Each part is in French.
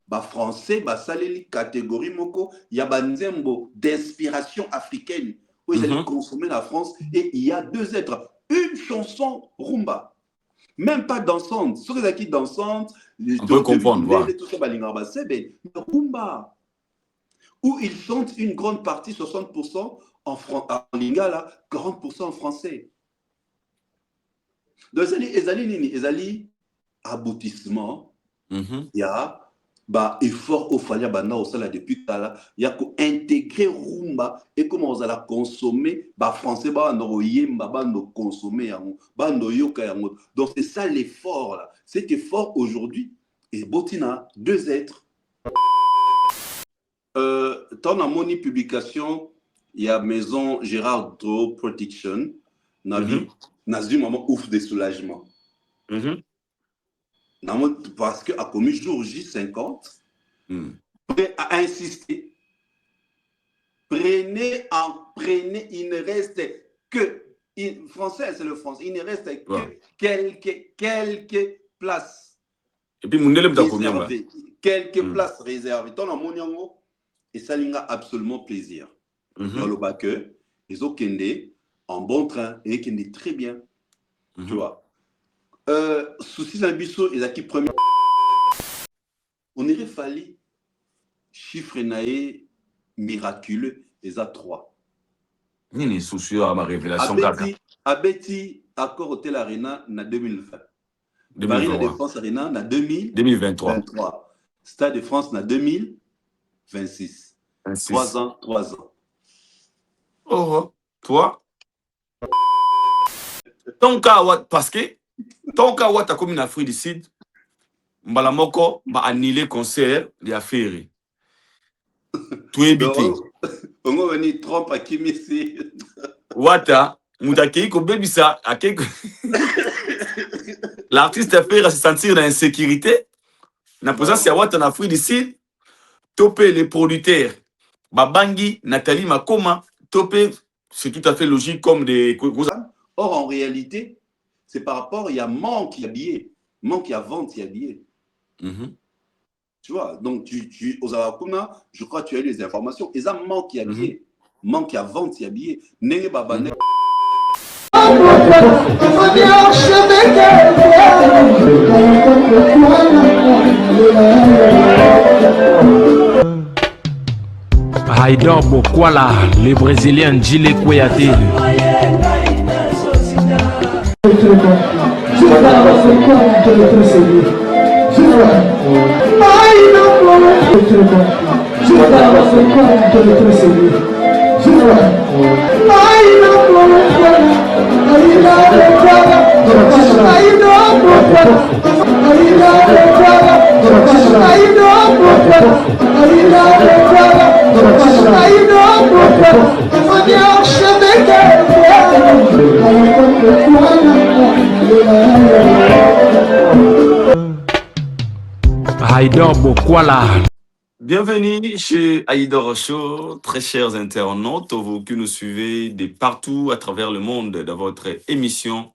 bah français, bah saleli catégorie moko, il y a banzembo d'inspiration africaine où ils allaient consommer la France et il y a deux êtres, une chanson rumba. Même pas dansante. Ceux qui dansante, les On peut comprendre, voilà. tout ça, mais rumba. Où ils chantent une grande partie, 60% en lingala, 40% en français. Donc, les ali aboutissement, il y a bah, effort au Fania Bana au Sala depuis Kala, il y a intégrer rumba et comment on a consommer, bah, français, bah, no yemba, bah, no consommer, bah, no yoka yango. Donc, c'est ça l'effort, là. Cet effort aujourd'hui, et Botina, deux êtres. Dans la moni publication, il y a Maison Gérard Dro Protection, Nazi moment ouf de soulagement. Parce qu'à commis jour J50, a insisté. Prenez, il ne reste que, français c'est le français, il ne reste que quelques places. Et puis, quelques places réservées. Dans la moni et ça lui a absolument plaisir. Dans le bas que, ils ont kende en bon train et kende très bien. Tu vois. Souci d'un biseau, ils ont qui premier. On aurait fallu chiffre naé miraculeux, ils ont 3. Ni souci à ma révélation. Abeti, accord Hôtel Arena, na 2020. Paris La Défense Arena, na 2023. Stade de France, na 2026. 3 ans. Oh, toi? Ton cas, parce que ton cas, tu as comme une Afrique du Sud, Mbalamoko va annuler concert de affaires. Tu es bité. On va venir Trump à qui ici. Wata, Moudakei, ko bebisa, l'artiste a fait se sentir dans l'insécurité. Na présence ya Wata en Afrique du Sud, topé les producteurs, Babangi, Nathalie Makoma, topé, c'est tout à fait logique comme des. Or, en réalité, c'est par rapport, il y a manque, il y a billets. Manque, il y a vente, il y a billets. Tu vois, donc, aux Arakuna, je crois que tu as eu les informations. Et ça, manque, il y a billets. Manque, il y a vente, il y a billets. Nenge Babane. Haïdor Bokwala, le Brésilien Gilles Kouyaté. Haïdor Bokwala. Bienvenue chez Haïdor Show, très chers internautes, vous qui nous suivez de partout à travers le monde dans votre émission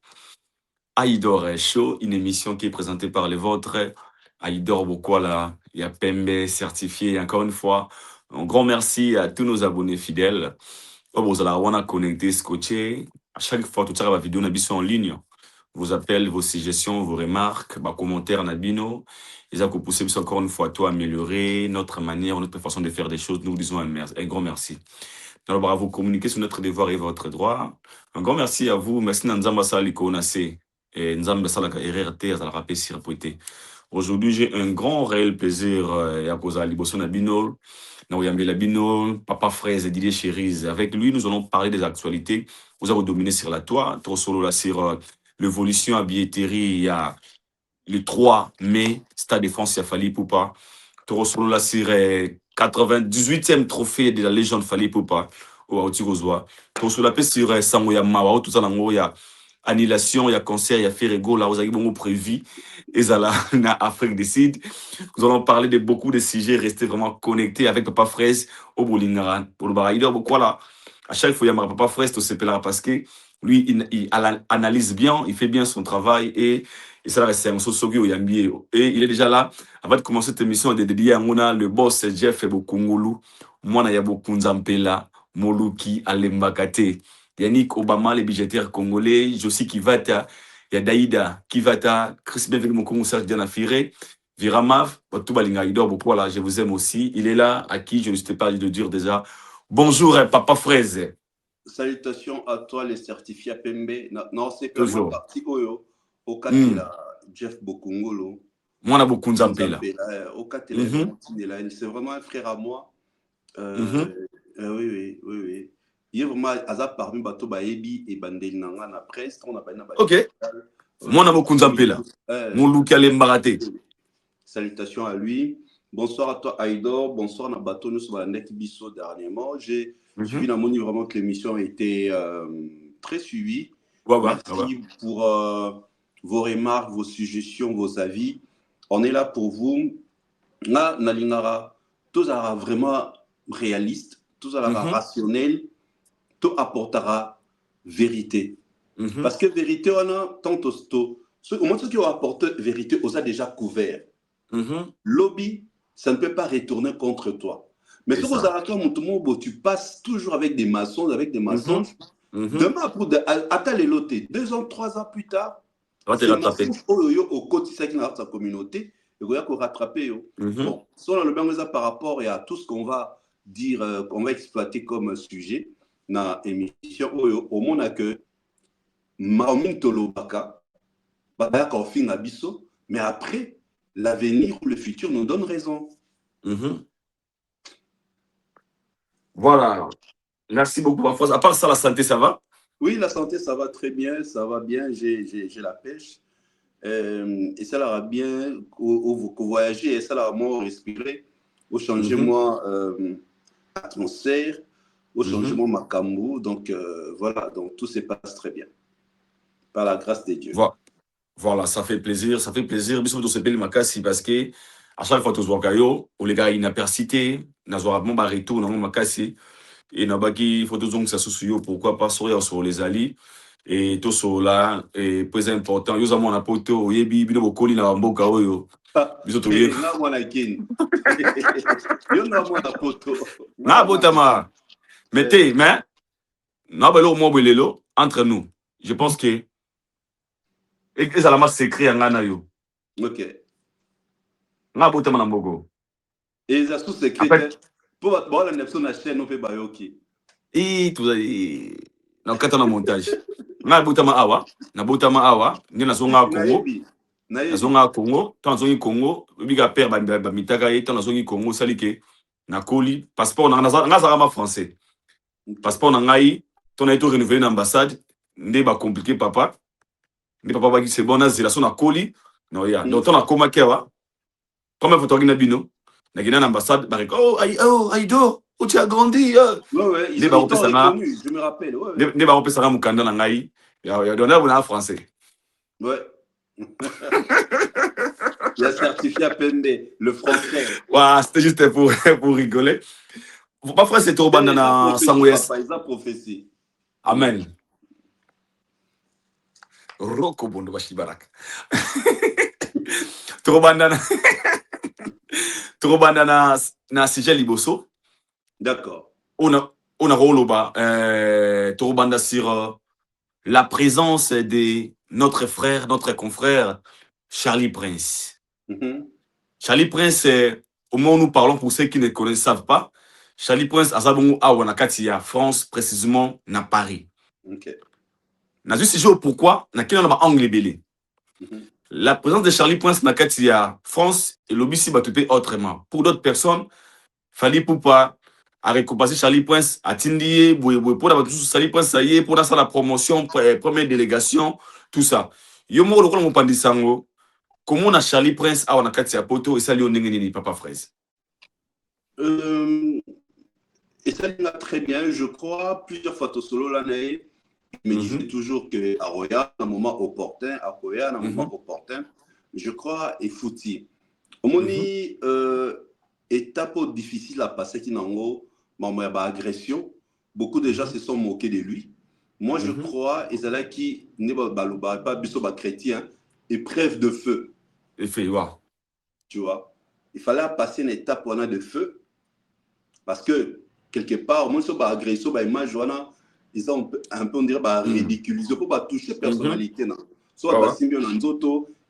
Haïdor Show, une émission qui est présentée par les vôtres, Haïdor Bokwala, Yapembe, certifié. Encore une fois, un grand merci à tous nos abonnés fidèles. Vous allez connecter, scotcher. À chaque fois, toute la vidéo en ligne. Vos appels, vos suggestions, vos remarques, vos commentaires, Nabino. Ils ont poussé encore une fois à améliorer notre manière, notre façon de faire des choses. Nous disons un grand merci. Alors, à vous communiquer sur notre devoir et votre droit. Un grand merci à vous. Merci Nzamba Saliko Nase et Nzamba Salaka RRT à la rapé sirpoité. Aujourd'hui, j'ai un grand réel plaisir à cause de Liboso Nabino, Naoyambe Labino, Papa Fraise et Didier Chérise. Avec lui, nous allons parler des actualités. Vous avez dominé sur la toile, trop solo là sur l'évolution à billetterie. Il y a le 3 mai, Stade de France, il a fallu pour pas. Trop solo là sur 98e trophée de la légende Fali Poupa au Aotirozoa. Trop solo là sur Sangoya Mawa, tout ça là, il y a annulation, il y a concert, il y a Ferrego, là, vous avez beaucoup prévu. Et ça là, en Afrique du Sud. Nous allons parler de beaucoup de sujets, rester vraiment connectés avec Papa Fraise au Bolingaran. Pour le Baraïdor, voilà. À chaque fois, il y a Papa Fraise, tout ce là parce que Lui, il analyse bien, il fait bien son travail et ça reste un sosogi au Yambi. Et il est déjà là. Avant de commencer cette émission, de dédier à Mona, le boss Jeff Bokungulu, Mwana Yabo Kunzampela, Moluki Alembakate, Yannick Obama, les budgétaires congolais, Josi Kivata, Yadaïda Kivata, Chris Benvenu Mokongo, Serge Dianafire, Viramav, Batubalinga Idor, voilà, je vous aime aussi. Il est là, à qui je ne sais pas de dire déjà. Bonjour, Papa Fraise. Salutations à toi, les certifiés Pembe. Non, c'est que moi, Toujours. parti au Katela, Jeff Bokungolo. Moi, on a beaucoup de Zampela. Au Katela, c'est vraiment un frère à moi. Oui. Il est vraiment hasard parmi Bato Baebi et Bandel Nanga na presse. On a pas ok. Moi, on a beaucoup de Zampela. Mon look allait m'arrêter. Salutations à lui. Bonsoir à toi, Aïdor. Bonsoir à Bato. Nous sommes à Net Bisso dernièrement. J'ai suivi la moni vraiment que l'émission a été très suivie. Merci pour vos remarques, vos suggestions, vos avis. On est là pour vous. Là, Nalinara, tout sera vraiment réaliste, tout sera rationnel, tout apportera vérité. Parce que vérité, on a tant au moins ceux qui ont apporté vérité, on a déjà couvert. Lobby, ça ne peut pas retourner contre toi. Mais ce que tu passes toujours avec des mensonges, demain, attends les lotés, 2 ans, 3 ans plus tard, c'est mensonge au quotidien de sa communauté, et il faut rattraper. Bon, ça, on le par rapport à tout ce qu'on va dire, qu'on va exploiter comme sujet dans l'émission, au monde que Maomin Tolobaka, mais après, l'avenir ou le futur nous donne raison. Voilà. Merci beaucoup, ma À part ça, la santé, ça va? Oui, la santé, ça va très bien, ça va bien. J'ai la pêche. Et ça va bien au voyager, et ça va moins respirer, au changement atmosphère, au changement macambo. Donc, voilà, donc tout se passe très bien. Par la grâce de Dieu. Voilà, ça fait plaisir, ça fait plaisir. Bisous, se paye makasi parce que à chaque fois que tu vois Kayo, ou les gars, il n'a persisté, n'a pas bon barito, n'a pas makasi, et n'a pas qui faut toujours que ça soit pourquoi pas sur les alliés, et tout ça là, et plus important, yo zamon na poto, yebi, bino bokoli na mboka oyo. Bisous, tout le monde. Na mwana kin. Yo na mwana poto. Na botama. Mettez, mais, na belo mo belelo, entre nous, je pense que et ça la masse s'écrit en Ghana yo. Ok. Nga bote manambogo. Et ça sous secret. Pour la nation na chaîne on fait bayoki. Tout ça na kata na montage. Nga bote ma awa, na bote ma awa, ngi na zonga Congo. Na zonga Congo, tant zongi Congo, biga père ba mitaka et tant zongi Congo salike na koli passeport na ma français. Passeport na ngai, ton a été renouvelé dans l'ambassade, ndé ba compliqué papa. Ni papa baki c'est bon na zela so na koli no ya donc on a koma kewa comme photo na bino na gina l'ambassade ba Aïdo où tu as grandi ouais ils sont reconnus je me rappelle ne ba repesa na mukanda na ngai ya dona bona français ouais la certifié Pembe le français ouais c'était juste pour rigoler parfois c'est trop banda na sangwes paisa prophétie amen Roko bondo bashibaraka. Trobanda na Sijel Liboso. D'accord. On a roloba Trobanda sur la présence de notre frère, notre confrère Charlie Prince. Charlie Prince, au moment où nous parlons pour ceux qui ne savent pas, Charlie Prince azabongo awana katia France précisément na Paris. OK. Na juste jour pourquoi na kina na anglais belé. La présence de Charlie Prince na katia France et l'obisi batupé autrement. Pour d'autres personnes, fallait pour pas à récompenser Charlie Prince à Tindié, pour la Charlie Prince ça y est pour la promotion, première délégation, tout ça. Yo mo lokolo mo pandisango. Comment on a Charlie Prince à on katia poto et ça lui on nini papa fraise. Et ça il a très bien, je crois plusieurs fois solo l'année. Il me disait toujours qu'à Roya, à un moment opportun, à Roya, à un moment opportun, je crois, et fouti. Au moment étape difficile à passer, qui n'a pas agression, beaucoup de gens se sont moqués de lui. Moi, je crois, et c'est là qui n'est pas chrétien, épreuve de feu. Et fait, ouais. Tu vois, il fallait passer une étape où on a de feu. Parce que, quelque part, moi, je suis agressé, ils ont un peu, on dirait, ridiculisé. Il ne faut pas toucher personnalité. Soit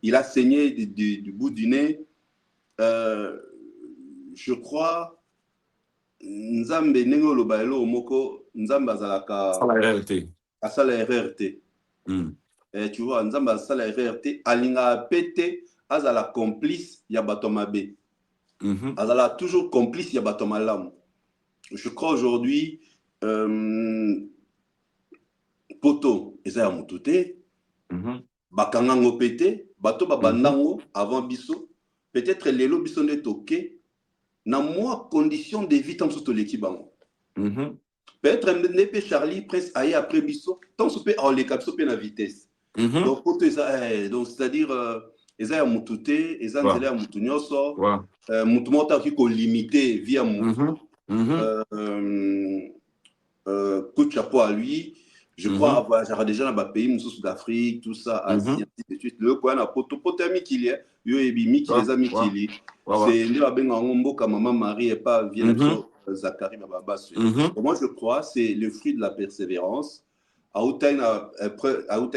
il a saigné du bout du nez. Je crois, Nzambe Nengolo Baelo Moko, Nzambe Azalaka. Ça la RRT. Asala RRT. Tu vois, Nzambe Asala RRT, Alinga Pete, Azala complice, Yabatomabe. Azala toujours complice, Yabatomalam. Je crois aujourd'hui, Poto, Ezaya Moutouté, Bakangango Pete, Bato Babandango, avant Bisso, peut-être Lelo Bisso ne toqué, na moi condition de vie tant que l'équipe. Peut-être Nepe Charlie, Prince Aïe après Bisso, tant que peut en les capsule la vitesse. Donc, c'est-à-dire, Ezaya Moutouté, Ezaya Moutounioso, Moutoumota qui est limité via Moutou. Coup de chapeau à lui. Je crois avoir déjà dans le pays, Sud d'Afrique, tout ça, Asie, ainsi de suite. Le coin a poto qui est, yo ebi miki les amis qui est. C'est lui avec un ngombo comme maman Marie et pas vient Zachary Bababa. Moi je crois c'est le fruit de la persévérance. À Outaï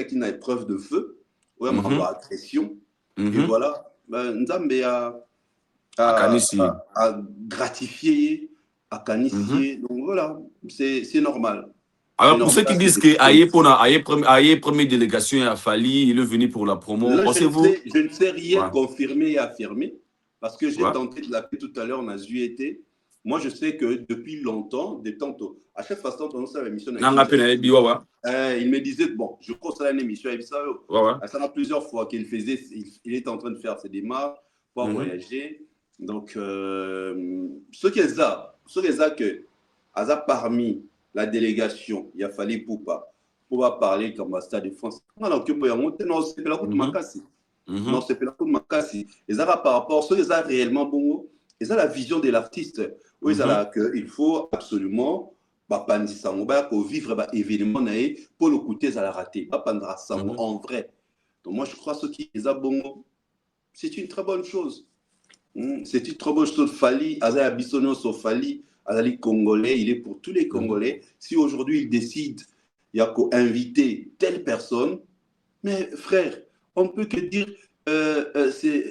qui a épreuve de feu, ouais, ma agression. Et voilà, Nzambe a gratifié. À Canissier. Donc voilà, c'est normal. Alors pour ceux qui disent que Aïe première délégation à Fali, il est venu pour la promo, pensez-vous? Je ne sais rien confirmer et affirmer parce que j'ai tenté de l'appeler tout à l'heure, on a été. Moi, je sais que depuis longtemps, à chaque fois qu'on a l'émission, il me disait, bon, je crois que c'est une émission, ça a plusieurs fois qu'il faisait, il est en train de faire ses démarches pour voyager. Donc, ce qui est ça que parmi la délégation, il a fallu pour parler comme au Stade de France. Non, c'est pas la route Makassi. Non, c'est pas la route Makassi. Et ça par rapport à ce qu'ils ont réellement bon, et ça la vision de l'artiste. Oui, il faut absolument vivre événement pour le coûter ça la rater. Pas prendre ça en vrai. Donc moi je crois ce qui est bon, c'est une très bonne chose. C'est une très bonne chose. Fali, Azaya Bissono Fali, Azali Congolais, il est pour tous les Congolais. Si aujourd'hui il décide, il y a qu'à inviter telle personne, mais frère, on ne peut que dire,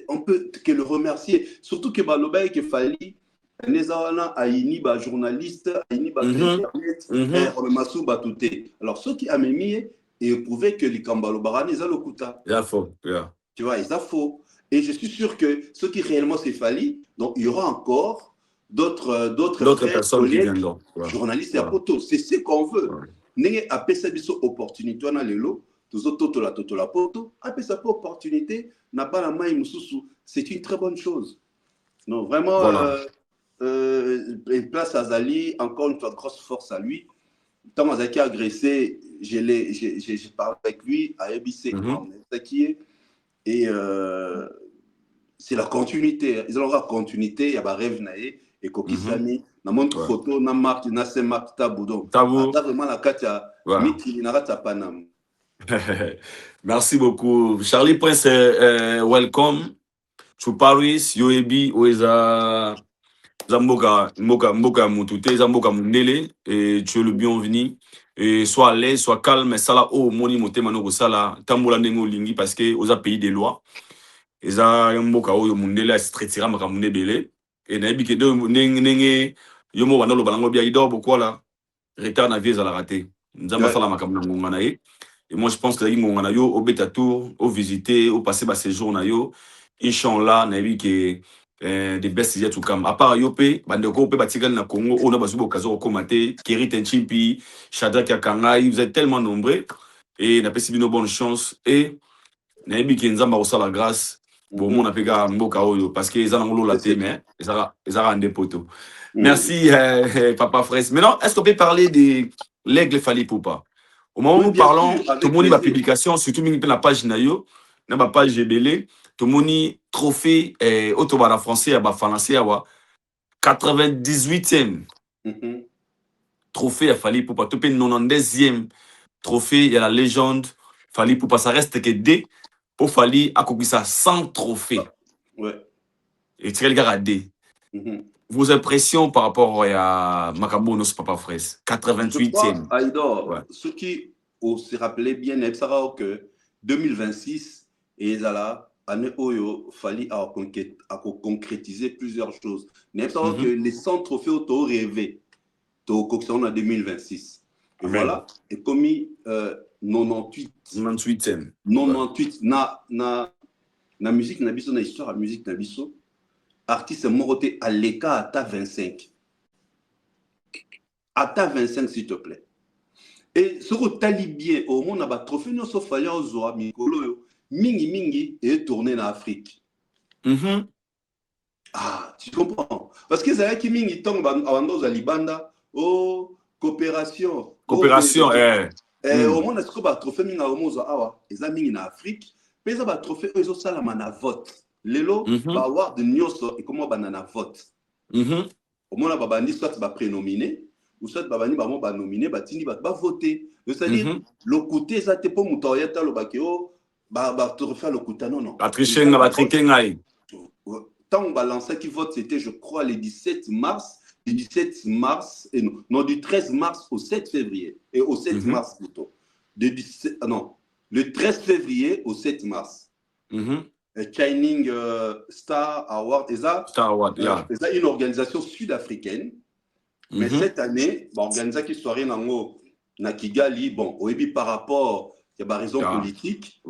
on peut que le remercier. Surtout que Baloba et que Fali, Aïni, journaliste, Aïni, internet, Massou Batouté. Alors ceux qui ont mis et prouvé que les Kambalobarani, ils ont le Kouta. Il a faux. Tu vois, ils ont faux. Et je suis sûr que ce qui réellement s'est fallu, donc il y aura encore d'autres personnes qui viendront. Journalistes et apotos. C'est ce qu'on veut. N'est pas ça biso opportunité on a les lots, tous autres la poto, après ça pas opportunité, n'a pas la main mususu. C'est une très bonne chose. Non, vraiment place à Zali, encore une fois grosse force à lui. Tant que Zaki a agressé, j'ai parlé avec lui à ABC et c'est la continuité. Ils ont la continuité, il y a un rêve naïe et Kokisani, na montre photo, na marque, na se marque tabou. Donc, vraiment la katia, miti narata panam. Merci beaucoup. Charlie Prince, welcome to Paris, Yoebi, Oeza, Zamboka Moutouté, Zamboka Mundele, et tu es le bienvenu. Et sois à l'aise, sois calme, sala o moni moté manoko sala, tambola nengo lingi parce que aux pays des lois. Eza mboka oyo mundele astretira makamune belé et na yebike do nenge yomo bana lo balango bia ido bokola retard na vie za la raté nzamba sala makamuna ngonga na ye et moi je pense que ngonga na yo au beta tour au visiter au passer ba séjour na yo inchallah na yebike des best yet to come à part yo pe bandeko pe batigal na Congo on a bazubo kazo komate Kerit Nchimpi Shadrack Yakangai vous êtes tellement nombreux et na pesi bino bonne chance et na yebike nzamba ko sala grâce pour mon apega mboka oyo parce que ils ont la thème ils ont un poto. Merci papa Fraisse. Maintenant est-ce qu'on peut parler de l'aigle Fally Ipupa? Au moment où nous parlons tout le monde la publication surtout la page nayo na ma page GBL tout le monde trophée autobana français à français à 98e trophée à Fally Ipupa tout 92e trophée, il y a la légende. Fali Poupa, ça reste que D. Pour Fali, à ça 100 trophées. Ouais. Et tu le gars à D. Vos impressions par rapport à Macabo, nos papa fraise. 88e. Aïdor, Ouais. ceux qui se rappelaient bien, que 2026, et là, année Oyo, Fali a concrétisé plusieurs choses. Que les 100 trophées auto rêvés, au coxon en 2026. Et Amen. voilà, et commis 98. 98e. 98, na musique, na biso, na histoire, la musique, na biso, artiste moroté à l'écart à ta 25. À ta 25, s'il te plaît. Et ce que tu bien, au monde, a trophée, nous sommes fallait aux oies, Mikolo, mingi, et tourner en Afrique. Ah, tu comprends? Parce que c'est qui mingi tombe à Libanda, oh, coopération. Coopération, Au monde, est-ce que le trophée mingi au monde, ils ont mingi en Afrique, mais ils ont trophée, ils ont ça la vote. Lelo, va avoir de nyos et comment banana vote. Au monde, babani soit va prénominer, ou soit babani va nominer, batini va voter. C'est-à-dire, le côté, ça te peut moutoyer le bakeo, bah te refaire le côté, non. Patricien, Patricien, tant on va lancer qui vote, c'était, je crois, le 17 mars, du 13 mars au 7 février, et au 7 mars plutôt. Le 13 février au 7 mars. Shining Star Award, et ça, une organisation sud-africaine. Mais cette année, organisation qui soirée na Kigali, bon, par rapport à des raisons politiques,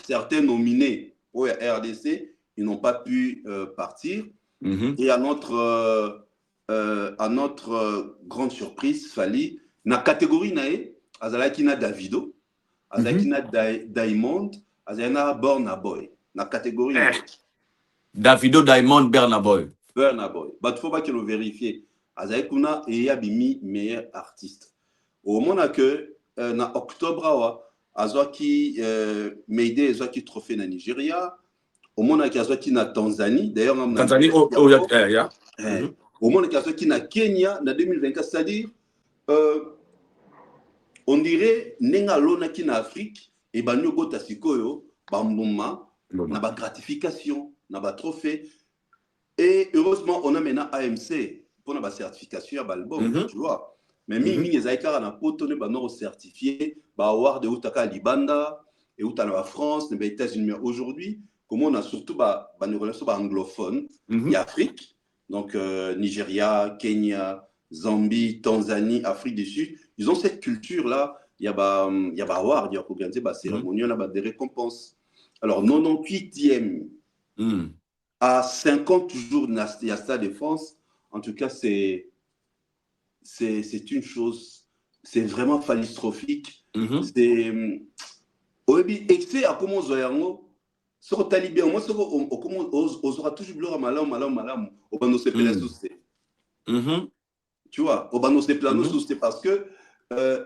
certains nominés pour la RDC, ils n'ont pas pu partir. Et à notre grande surprise, Fali, na catégorie nae, azalaki na Davido, azalaki na Diamond, azalaki na Burna Boy. Na catégorie Davido, Diamond, Burna Boy. Burna Boy. Il faut pas qu'il le vérifie. Azayekuna et Yabimi meilleur artiste. Au moment que en octobre azwaki Meide azwaki trophée na Nigeria. Au moment que azwaki na Tanzanie. D'ailleurs Tanzanie au moment que azwaki na Kenya na 2024, c'est-à-dire on dirait nenga lona ki na Afrique et banyo tasikoyo bambuma. On a ba gratification, on a ba trophée. Et heureusement, on a maintenant AMC pour la certification à l'album, tu vois. Mais mingi ezaïkara na potone ba non certifié, ba award de utaka Libanda et utaka la France, les États-Unis. Mais aujourd'hui, comme on a surtout ba relation anglophone, il y a Afrique, donc Nigeria, Kenya, Zambie, Tanzanie, Afrique du Sud, ils ont cette culture là. Il y a ba award, il y a organisé ba cérémonie, on a des récompenses. Alors, 98e à 50 jours il y a Stade de France. En tout cas, c'est une chose, c'est vraiment phallistrophique. C'est excès à comment on sur Talibé, on aura toujours bleu malam, au bano se plaît tu vois, au bano se plaît parce que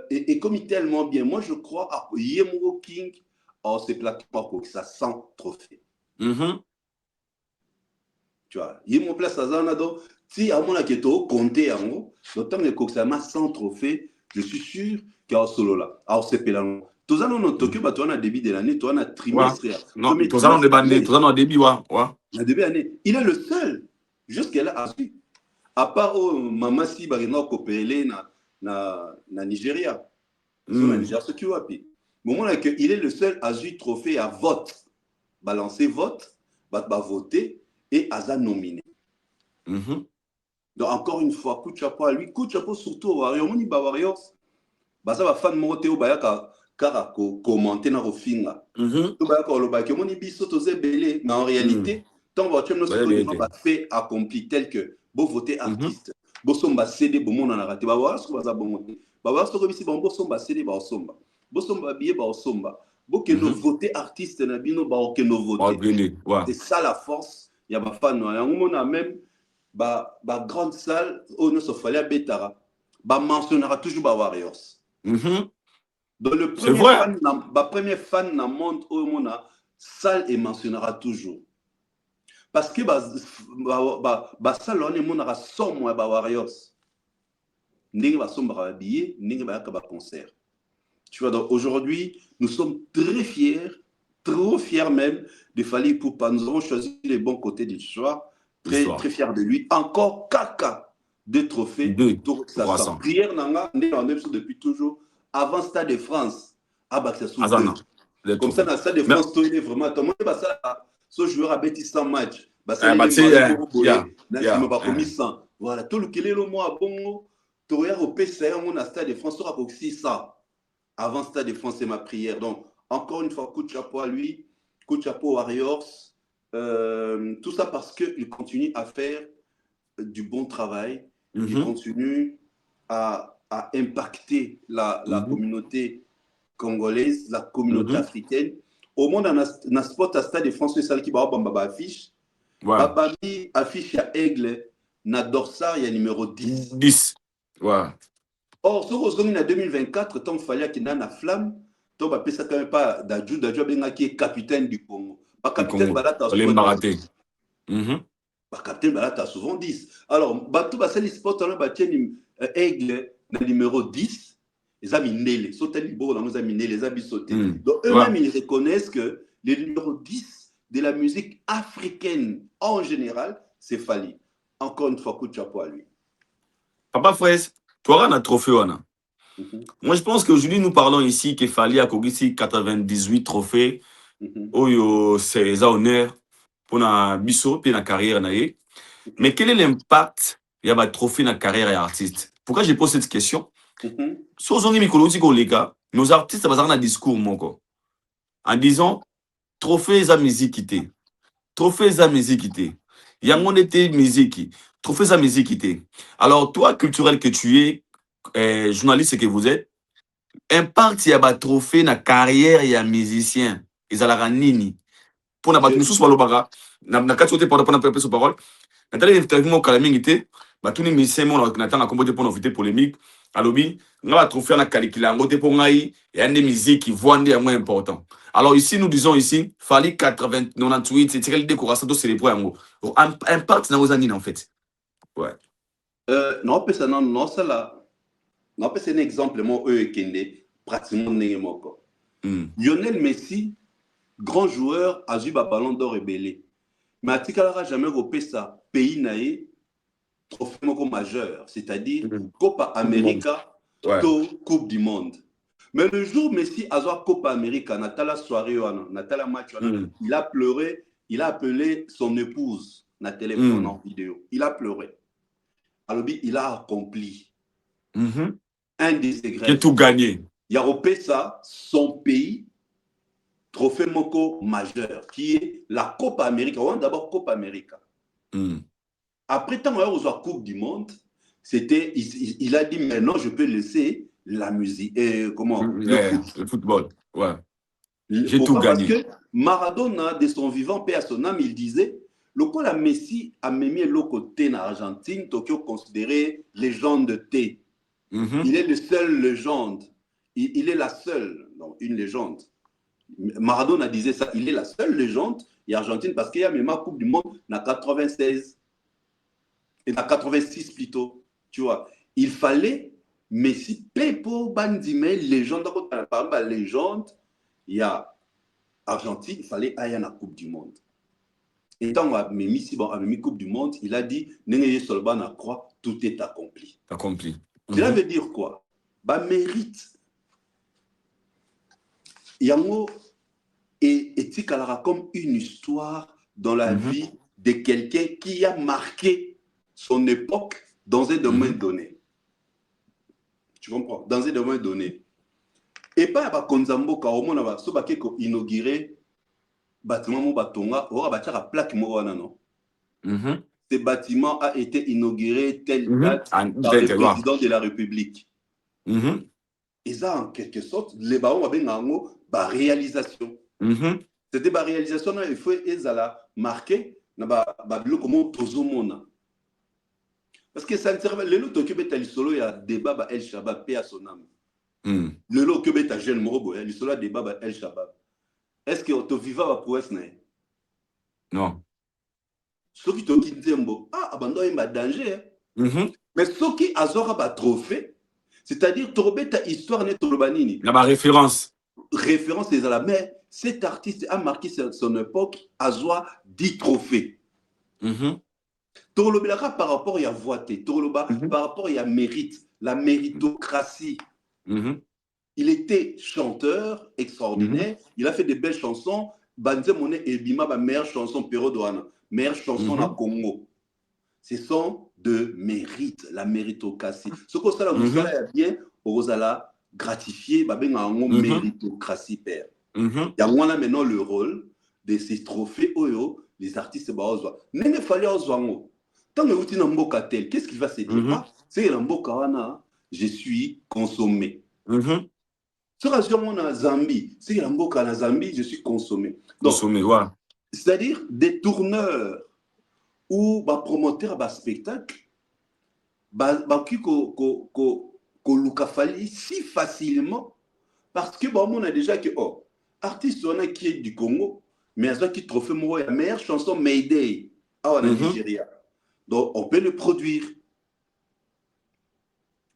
et comme il est tellement bien, moi je crois à Yemuro King. Oh, c'est plateforme pour que ça 100 trophées. Tu vois, il y a mon place à Zanado. Si à mon aketo, compter en haut, d'autant que ça m'a 100 trophées, je suis sûr qu'il y a un solo là. Alors, c'est pélant. Tous les ans, on a Tokyo, tu as un début de l'année, tu as un trimestre. Non, tous les ans, on a un début, un début d'année. Il est le seul, jusqu'à là, à part Maman Si, Barina, Kopele, na Nigeria. Na Nigeria, ce qui va puis. Il est le seul à jouer trophée à vote. Balancer vote, voter et à nominé. Donc, encore une fois, coup de chapeau à lui, coup de chapeau surtout aux Warriors. On y va Warriors. Ça va faire monter au Bayaka car commenter dans le film. Tout Bayaka au Bayaka. On y biso tosé belé. Mais en réalité, tant que tu as fait accompli tel que vous votez artiste, vous sommes CD, vous monde en raté. Bah voilà ce que vous avez monté. Bah voilà ce que vous avez dit. Vous sommes CD, bah somba. Bosomba billet ba osomba boke no voter artiste na bino ba oke no voter c'est ça la force ya ba fan ya ngomona même ba grande salle on ne se fallait betara ba mentionnera toujours ba Warriors dans le premier fan na monde au mona salle et mentionnera toujours parce que ba salle on est monara somme ba Warriors ndenge ba somba ba billet ndenge ba ka ba concert. Tu vois, donc aujourd'hui, nous sommes très fiers, trop fiers même de Fally Ipupa. Nous avons choisi les bons côtés de l'histoire. Très, très fiers de lui. Encore 4 cas de trophées. 2 ça sent. 300. Prière Nanga, depuis toujours. Avant Stade de France, ça sous Azana. comme ça, dans le Stade de France, il est vraiment. Tout le monde ça. Ce joueur a bêti 100 matchs. Voilà, tout le qui est le mois bon. Tu regardes au PCA, on a Stade de France, tu auras aussi ça. Avant Stade de France, c'est ma prière. Donc, encore une fois, coup de chapeau à lui, coup de chapeau aux Warriors. Tout ça parce qu'il continue à faire du bon travail. Il continue à impacter la communauté congolaise, la communauté africaine. Au monde, on a sport à Stade de France, c'est celle qui va avoir affiche. Babami affiche à Aigle, na dorsal, il y a numéro 10. 10. Ouais. Or, ce qu'on a en 2024, tant qu'il fallait qu'il y ait une flamme, tant qu'il n'y a quand même pas d'Adjou qui est capitaine du Congo. Capitaine Balata a souvent 10. Capitaine Balata a souvent 10. Alors, tout le sport, on a Aigle, numéro 10. Les amis Nélé, sauter les beaux, les amis Nélé, les amis sauter. Donc, eux-mêmes, ils reconnaissent que le numéro 10 de la musique africaine en général, c'est Fally. Encore une fois, coup de chapeau à lui. Papa Fraisse, tu auras un trophée. Moi, je pense qu'aujourd'hui, nous parlons ici que Fally a ici 98 trophées. C'est les honneurs pour la biso et la carrière. Mais quel est l'impact de la trophée dans la carrière d'artiste? Pourquoi je pose cette question? Nos artistes ont un discours en disant trophée za musique. Trophée za musique. Il y a mon été musique. Trophée za musique. Alors, toi, culturel que tu es, journaliste que vous êtes, impact il y a un trophée dans la carrière et un musicien. Ils ont la nini. Pour la battre, nous sommes pas na quatre côtés pour prendre peu parole. Nathalie interview kalamingité, ba tous les musiciens mon natanga composer pour inviter polémique. Alobi, on va trophée na calicula ngote pour ngai et un des musiques qui vendent est moins important. Alors ici nous disons ici Fally 98 c'est quel décoration de célébrer en gros. Impact dans vos années en fait. Ouais. Non, ça non ça là. Non, c'est un exemple moi eux kende pratiquement n'imoko. Lionel Messi, grand joueur, a eu un ballon d'or rebellé. Mais Atikala jamais repé ça pays naé trophée majeur, c'est-à-dire Copa América, Coupe du Monde. Mais le jour Messi a joué Copa América, Natala soirée, Natala match, il a pleuré, il a appelé son épouse, na téléphone en vidéo. Il a pleuré. Alors il a accompli un des secrets. Il a tout gagné. Il a repé ça, son pays. Trophée moko majeur, qui est la Copa América. On d'abord Copa América. Après, tant qu'on a Coupe du Monde, c'était, il a dit maintenant je peux laisser la musique. Le football. Ouais. J'ai tout gagné. Parce que Maradona, de son vivant, paix à son âme, il disait le coup la Messi a mis le côté en Argentine, Tokyo considéré légende de thé. Il est le seul légende. Il est la seule, non, une légende. Maradona disait ça, il est la seule légende et Argentine parce qu'il y a même ma Coupe du Monde en 96 et en 86 plutôt, tu vois. Il fallait Messi, Pepo, Bandime, légende, par exemple, légende, il y a Argentine, il fallait aller à la Coupe du Monde. Et tant qu'on a mis Coupe du Monde, il a dit, Neneye Solban a croix, tout est accompli. Accompli. Cela veut dire quoi? Bah, mérite. Yango est comme une histoire dans la vie de quelqu'un qui a marqué son époque dans un domaine donné. Tu comprends? Dans un domaine donné. Et pas à Konzambo, car au moins, on va inaugurer bâtiment Batonga, on va faire plaque non. Ce bâtiment a été inauguré telle date par le président de la République. Et ça, en quelque sorte, les barons avaient une réalisation. C'était une réalisation, il faut marquer comment Tozomona. Parce que ça ne servait pas. Le lot occupé à l'isolo, il y a débat El Shabab, paix à son âme. Le lot occupé à Jeune Morobo, il y a l'isolo, débat El Shabab. Est-ce que tu vivas à prouesse? Non. Ceux qui te disent, abandon, il y a danger. Mais ceux qui ont un trophée, C'est-à-dire, Torobeta histoire n'est Torobanini. La référence. Référence des ala. Mais cet artiste a marqué son époque à Zoa 10 trophées. Torobelaka par rapport à voité. Toroloba par rapport à mérite. La méritocratie. Il était chanteur extraordinaire. Il a fait de belles chansons. Banze Moné et Bima, ma meilleure chanson, Pero Douana. Meilleure chanson à Congo. Ce sont de mérite, la méritocratie. Ce que ça est bien, Rosala gratifié, babenga méritocratie père. Il y a maintenant le rôle de ces trophées oyo, les artistes baozwa. Même fallait ozwango. Tant que vous n'en mboka tel, qu'est-ce qu'il va se dire? C'est un mboka wana, je suis consommé. Ce rassure en Zambie, c'est un mboka na Zambie, je suis consommé. Donc, consommé, ouais. C'est-à-dire des tourneurs ou bah promoteur bah spectacle bah qui Fali si facilement parce que bah on a déjà que oh artiste on a qui est du Congo mais à qui trophée moi la meilleure chanson Mayday en Nigeria, donc on peut le produire.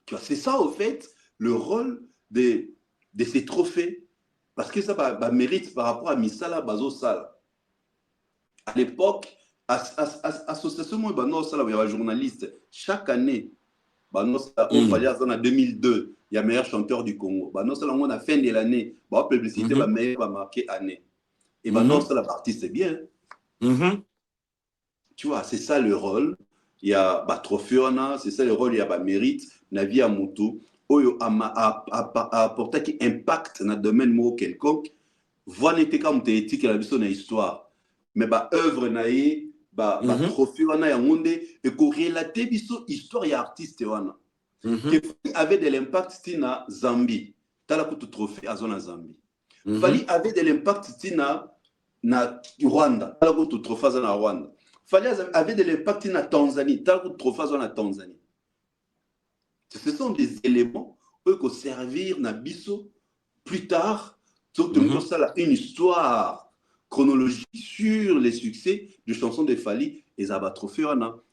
Tu vois, c'est ça au fait le rôle de ces trophées, parce que ça bah mérite par rapport à Misala Bazo Sala à l'époque. Association journaliste chaque année on en 2002 il y a meilleur chanteur du Congo on a fin de l'année publicité meilleur marqué année et la partie c'est bien tu vois, c'est ça le rôle. Il y a trophée c'est ça le rôle, il y a mérite navi à Moutou oyo apporter qui impact dans le domaine mo quelconque voix n'était comme éthique la vision de l'histoire mais œuvre naïe trophée wana ya monde et ko relater biso histoire ya artiste wana qui avait de l'impact stina Zambie tala ko trophée à zone Zambie Fali avait de l'impact stina na Rwanda tala ko trophée na Rwanda Fali avait de l'impact na Tanzanie tala ko trophée na Tanzanie. Ce sont des éléments qui peuvent servir na biso plus tard une histoire chronologique sur les succès de chansons de Fali et Zabatrophée.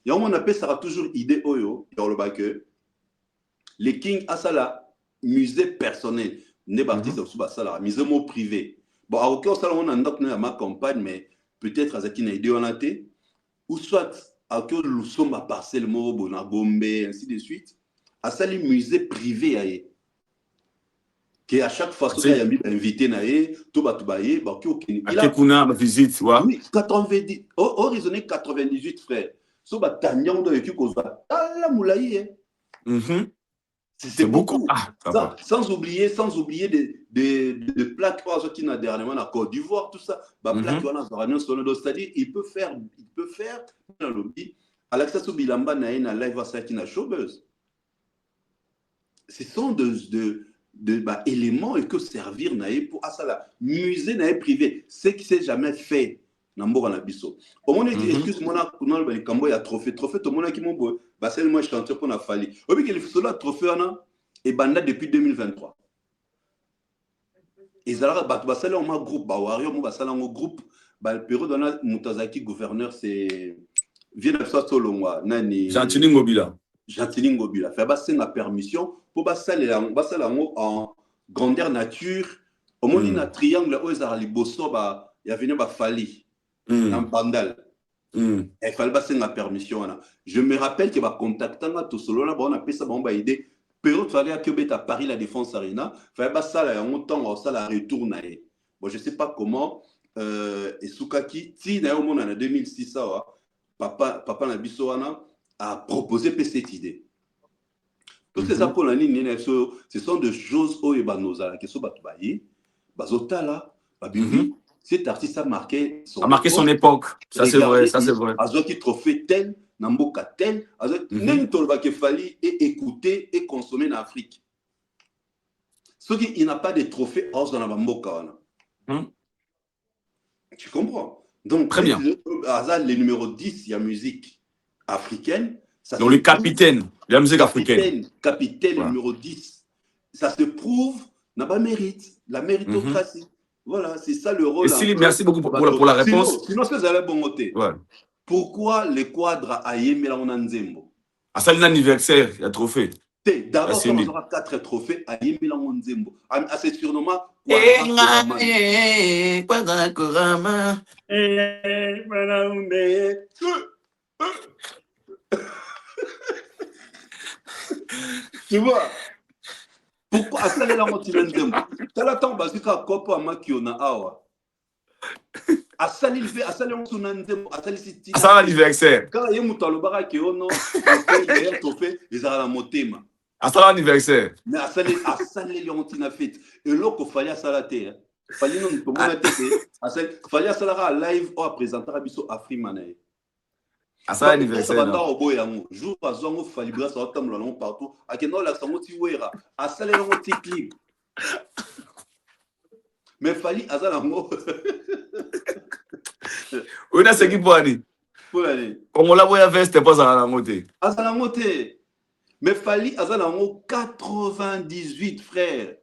Et on appelle ça toujours idée oyo dans le bac les King a ça là musée personnel n'est parti sur ça là musée mot privé bon à aucun ça on a ma campagne mais peut-être à une idée on a été ou soit à que nous sommes à parcelle mot bona Gombe ainsi de suite à ça les musées privés que à chaque fois qu'il y a un invité naé tout batubaye bah qui il a kuna ma visite ouais oui 90 horizonné 98 frères so ba tanyan do qui cause la moulaye c'est beaucoup sans oublier des plaques qui n'a dernièrement la Côte d'Ivoire tout ça bah plaque c'est-à-dire il peut faire dans le lobby Alexa Bilamba naé na live ça qui na showbuzz. Ce sont éléments et que servir pour ça là musée privé ce qui s'est jamais fait n'ambo na biso au moins excuse-moi na le cambo ya trophée tout le monde qui m'ont c'est moi chanteur pour na Fali obi que le solo trophée ana et banda depuis 2023 et zala basala en groupe wario mo basala en groupe le période on Mutazaki gouverneur c'est vient de ça solongwa nani Gentili Ngobila fait basser la permission pour basser en grandeur nature au moins il a triangle où ezali bosso il y a venu Fali en bandal il fallait basser la permission là je me rappelle que contactant tout solo là on a fait ça idée période fallait que beta Paris la Défense Arena fallait basser là en temps ça la retourner bon je sais pas comment et Sukaki ti d'ailleurs au monde en 2006 ça papa na bisoana a proposé cette idée. Donc c'est ça pour la ligne, ce sont des choses où qui sont battues, bazotala, babibi. Cet artiste a marqué son époque. Ça c'est vrai, ça c'est vrai. Azo qui trophée tel, namboka tel, même tolba que Fali et écouter et consommer en Afrique. Ce qui il n'a pas de trophée hors de la mboka. Tu comprends? Donc très bien. Le numéro 10, il y a musique africaine. Donc le capitaine de la musique africaine. Capitaine voilà. Numéro 10. Ça se prouve, n'a pas mérite, la méritocratie. Voilà, c'est ça le rôle. Et merci beaucoup pour la réponse. Sinon, c'est ça la bonne côté. Ouais. Pourquoi les quadres à Yemela Onanzembo? À ça, l'anniversaire, il y a trophée. D'abord, c'est on nul. aura 4 trophées à Yemilango Nzembo. À ce surnommant, tu vois, pourquoi à Salélango Nzembo? Talaton Bazika Kopo Amakiona Awa. À Salilve, à Salélango Nzembo, à Salisiti. À ça l'anniversaire. Quand il y a Moutalobara qui est non, trophée, trophée, ils ont la motema. À ça l'anniversaire. Mais à Salélango Tinafit. Et là, il fallait à Salaté. Fallait non, tout le monde a été. Fallait à Salara live ou à présenter à Bisso Afrimane. À ça l'anniversaire. Jour à Zongo Falibra, ça va tomber partout. À quel moment la sango tiwera. À Salélango Tikli. Mais Fali à Zalango. On a ce qui peut aller. Pour aller. Comme on l'a voyé faire, c'était pas à la montée. À Zalango. Mais Fali à Zalango 98 frères.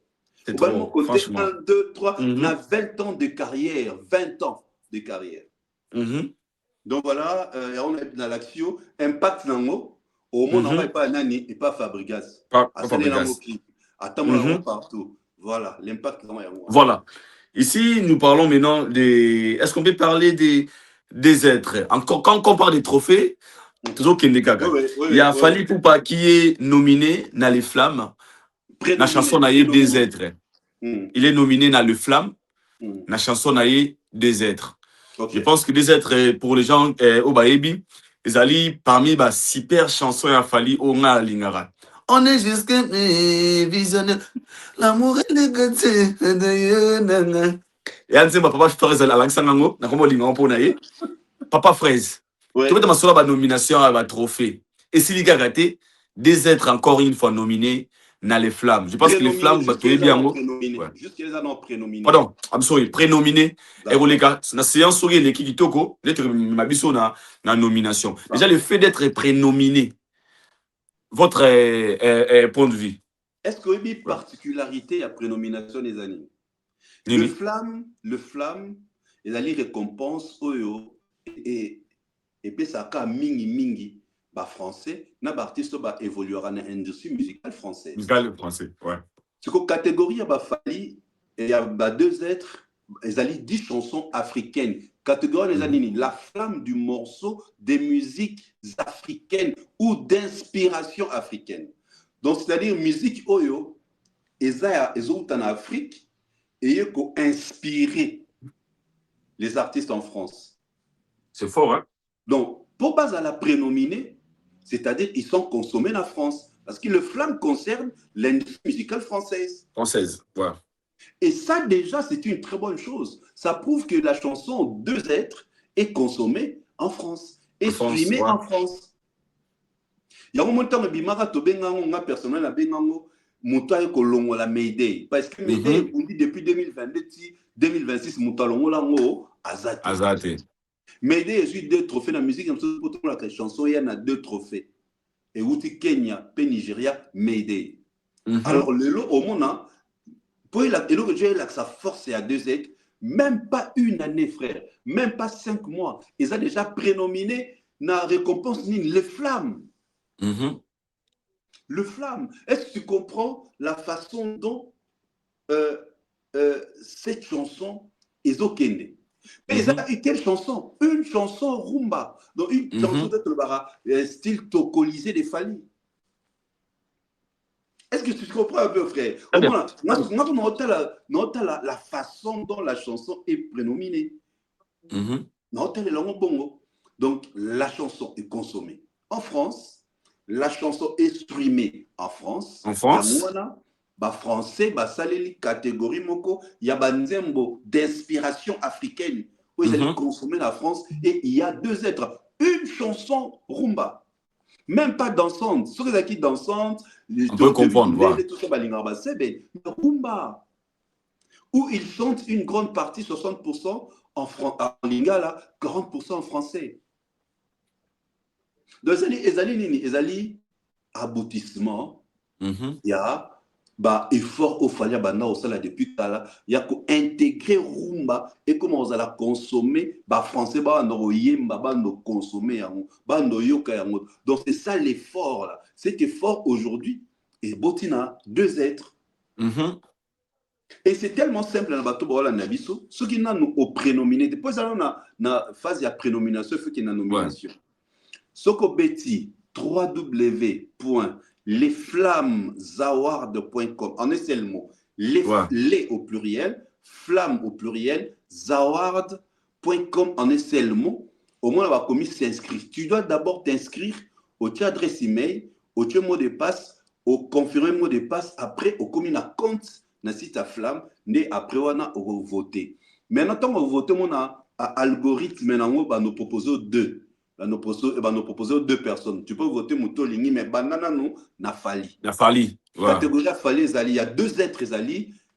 C'est trop, franchement. 1, 2, 3, on a 20 ans de carrière. 20 ans de carrière. Donc voilà, on est dans l'action. Impact Nango. Au monde, on n'est pas Nani et pas Fabregas. Pas Fabregas. Attends, partout. Voilà, l'impact Nango. Voilà. Ici, nous parlons maintenant des... Est-ce qu'on peut parler des êtres? Encore, quand on parle des trophées, toujours Kendekaga. Il y a Fali Poupa qui est nominé dans les Flammes. La chanson n'a eu des êtres. Il est nominé dans le Flamme. La chanson n'a eu des êtres. Je pense que des êtres, pour les gens au Baébi, ils allaient parmi les super chansons à Fali au Lingara. On est jusque visionnaire. L'amour est le gâté. Et on dit, papa Fraise à l'Alexandre, Papa Fraise. Tu vois, sur la nomination à la trophée. Et si les gars ratés, des êtres encore une fois nominés dans les Flammes. Je pense que les Flammes, tu es bien. Juste qu'ils ont prénominé. Pardon, I'm sorry, prénominé. Et les gars, la séance sur l'équipe qui toko, l'être mabiso na nomination. Déjà, le fait d'être prénominé, votre point de vue. Est-ce qu'il y a une particularité à prénomination des années? Le Flamme, les alliés récompense Oyo et puis ça a mingi bah français, n'a artiste bah évoluera dans l'industrie musicale française. Musicale français, ouais. C'est que catégorie bah Fali et il y a bah, 2 êtres, ils alliés 10 chansons africaines. Catégorie les années, la flamme du morceau des musiques africaines ou d'inspiration africaine. Donc c'est-à-dire musique Oyo, ils ont en Afrique et ils ont inspiré les artistes en France. C'est fort, hein? Donc, pour base à la prénominer, c'est-à-dire ils sont consommés en France. Parce que le Flamme concerne l'industrie musicale française. Française, ouais. Et ça, déjà, c'est une très bonne chose. Ça prouve que la chanson 2 êtres est consommée en France, est streamée en France. Il y a un moment où Bimara Tobengango, personnel à Bengango, Mouta Kolongo la Mayday. Parce que Mayday, on dit depuis 2022, 2026, Mouta Longo Lango, Azate. Mayday, il y a 2 trophées dans la musique, pour la chanson, il y en a 2 trophées. Et outi Kenya, puis Nigeria, Mayday. Alors, le lot au monde, pour sa force est à 2 êtres, même pas une année, frère, même pas 5 mois. Ils ont déjà prénominé la récompense le Flamme. Le Flamme. Est-ce que tu comprends la façon dont cette chanson est okende? Mais ils ont eu quelle chanson? Une chanson rumba. Donc une chanson de style tocolisé des Fali. Est-ce que tu comprends un peu, frère? On a la façon dont la chanson est prénominée. Donc la chanson est consommée en France. La chanson est streamée en France. En France. Bah français, bah saleli catégorie moko, il y a banzembo d'inspiration africaine où ils allaient consommer la France et il y a 2 êtres, une chanson rumba, même pas dansante. Ceux qui dansante, on peut comprendre, voilà. Rumba, où ils chantent une grande partie, 60% en lingala, 40% en français. Donc ils allaient aboutissement, il y a bah effort au falia banda au sala depuis kala ya ko intégrer rumba et comment on la consommer bah français ba ndo yemba ba ndo consommer yango ba ndo yoka yango. Donc c'est ça l'effort là. Cet effort aujourd'hui et Botina, 2 êtres. Et c'est tellement simple dans le bateau voilà nabiso ceux qui n'ont au prénominé depuis ça on a phase de prénomination fait qu'il y a nomination soko beti www.lesflammesaward.com en un seul mot les au pluriel flamme au pluriel zaward.com en un seul mot au moins on va commis s'inscrire tu dois d'abord t'inscrire au tien adresse email au tien mot de passe au confirmer mot de passe après au commis un compte na site à flamme, né après on a voté. Maintenant, quand on vote, on a un algorithme, maintenant, on nous propose deux. On nous propose deux personnes. Tu peux voter Moutolini, mais banana non, na fali. Na fali. Catégorie fali, il y a 2 êtres,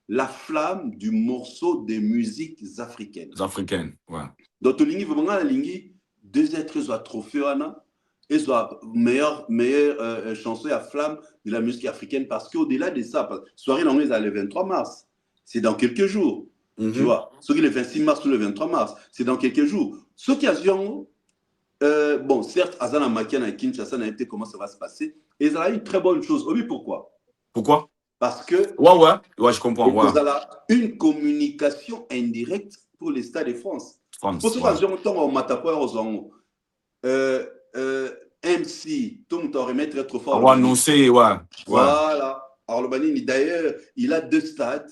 la flamme du morceau de musiques africaines. Africaines, ouais. Donc, Tolini, vraiment, la ligne, 2 êtres, ils ont trophée, ils ont meilleure chanson à flamme de la musique africaine parce qu'au-delà de ça, soirée longue est le 23 mars, c'est dans quelques jours. Tu vois, ceux qui le 26 mars ou le 23 mars, c'est dans quelques jours. Ceux qui ont bon, certes, Azana Makiana et Kinshasa n'a été comment ça va se passer, et ils ont une très bonne chose. Oui, pourquoi? Pourquoi? Parce que ouais, je comprends. Vous avez une communication indirecte pour les Stades de France. Pour ceux qui ont MC, tout le monde remettre trop fort. On va annoncer, ouais. Voilà. Alors, le Banini, d'ailleurs, il a 2 stades,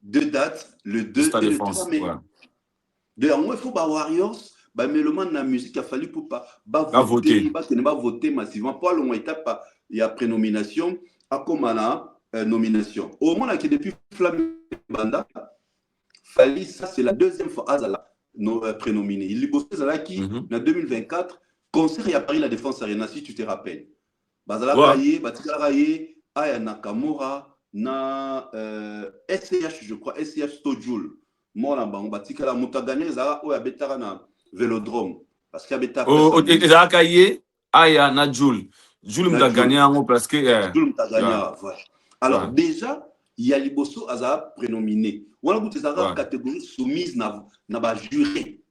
2 dates, le 2 Stade et de le France, 3 mai. ouais. D'ailleurs, moi, il faut que Warriors, mais le monde de la musique, il a fallu pour pas voter massivement. Pour la longue étape, il y a prénomination, à Komana, nomination. Au moment où depuis Flamme Banda, Fali, ça c'est la 2e fois Azala prénominé. Il est bossé Azala qui, en 2024, concert à Paris, la Défense Arena, si tu te rappelles. Bazala Raye, Batika Raye, Aya Nakamura, na SCH, je crois, SCH Stojul. Moi, là, Batika la Moutagane, Zara, Oya Betara na Vélodrome. Parce qu'il y a Betara. Oh, Zara Kaye, Aya na Joule. Joule m'a gagné en haut parce que. Joule m'a gagné, voilà. Alors, déjà, il y a Liboso Azara prénominé. On a goûté Zara catégorie soumise na juré.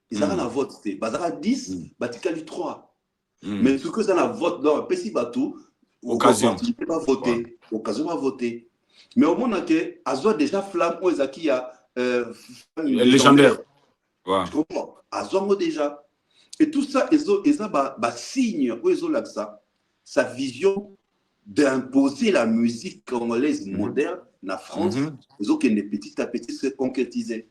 Ils ont un vote. Bazara 10, Batika 3. Mais ce que ça a vote dans le bateau, occasion. Il ne peut pas voter. Occasion va voter. Mais au moment où Azwa déjà flamme, où il y a légendaire. Tu comprends? Azwa déjà. Et tout ça, ils ont signe, où ils ont là ça. Sa vision d'imposer la musique congolaise moderne en France, ils ont petit à petit se concrétiser.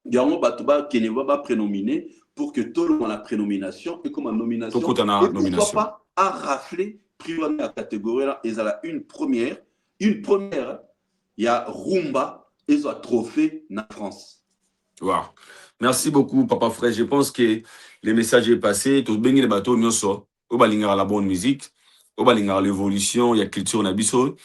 Il y a un batuba qui ne va pas prénominer pour que tout le monde ait la prénomination et comme une nomination. Et pourquoi pas à rafler, priorité la catégorie là, ils ont une première, il y a Rumba, ils ont un trophée en France. Wow. Merci beaucoup, Papa Frère. Je pense que le message est passé. Tout bien les bateaux, nous sommes au balinga la bonne musique, au balinga l'évolution, il y a culture nabiso.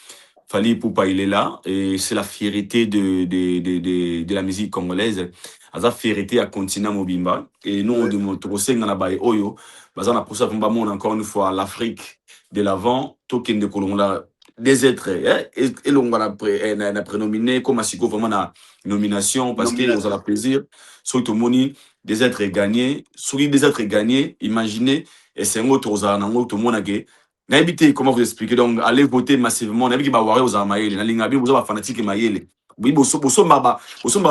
Fali Poupa, il est là et c'est la fierté de la musique congolaise. La fierté à continuer Mobimba et nous on demande aussi dans la baie Oyo. Bazana pour ça on encore une fois l'Afrique de l'avant, token de Colomba des êtres et l'on va la prénominer comme Asiko vraiment la nomination parce que vous avez plaisir. Sur tout moni des êtres gagnés, sur des êtres gagnés, imaginez et c'est un autre aux anango tout le monde a gagné. N'habitez comment vous expliquer donc allez voter massivement n'habitez pas voir aux amaïles na linga bien vous avez fanatique maïle oui boso maba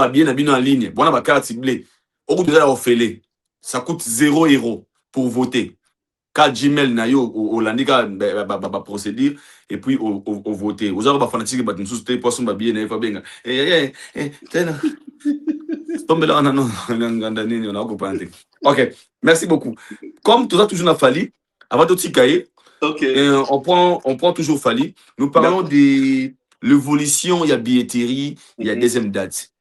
bien na bien en ligne bona ba carte ciblée au bout de la offélé ça coûte 0 € pour voter carte Gmail na yo au landika ba procédure et puis au voter vous avez ba fanatique ba nsusu te poisson ba bien na fa benga tena tombe là non nganda nini on a comprendre. OK, merci beaucoup. Comme tout ça toujours na Fali avant de tikaye. Okay. On prend toujours Fali. Nous parlons de l'évolution, il y a billetterie, il y a deuxième date.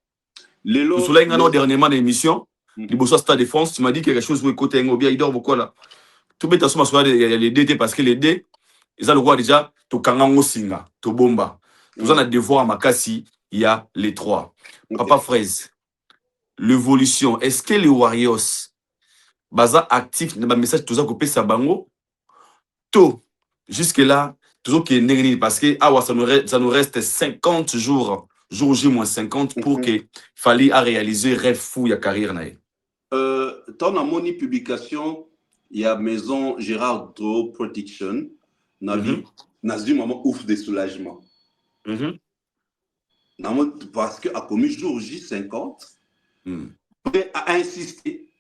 Tout cela, il y a un dernièrement d'émission. Le Bosso Stade de France, tu m'as dit quelque chose où côté Ngobia, il dort beaucoup là. Tout le monde il y a les DT parce que les D, ils ont le droit déjà, to Kangango Singa, to Bomba. Nous avons devoir à Makassi, il y a les 3. Papa Fraise, l'évolution, est-ce que les Warriors, baza actif, le message, tout ça, coupé sa bango? Tôt, jusque-là, toujours qui est parce que ça nous reste 50 jours, jour J-50 pour que Fali a réalisé rêve fou ya carrière naïe. Dans la moni publication, il y a maison Gérard Dro Protection, Nabi, dans un moment ouf de soulagement. Parce qu'à commis jour J50, prêt à insister.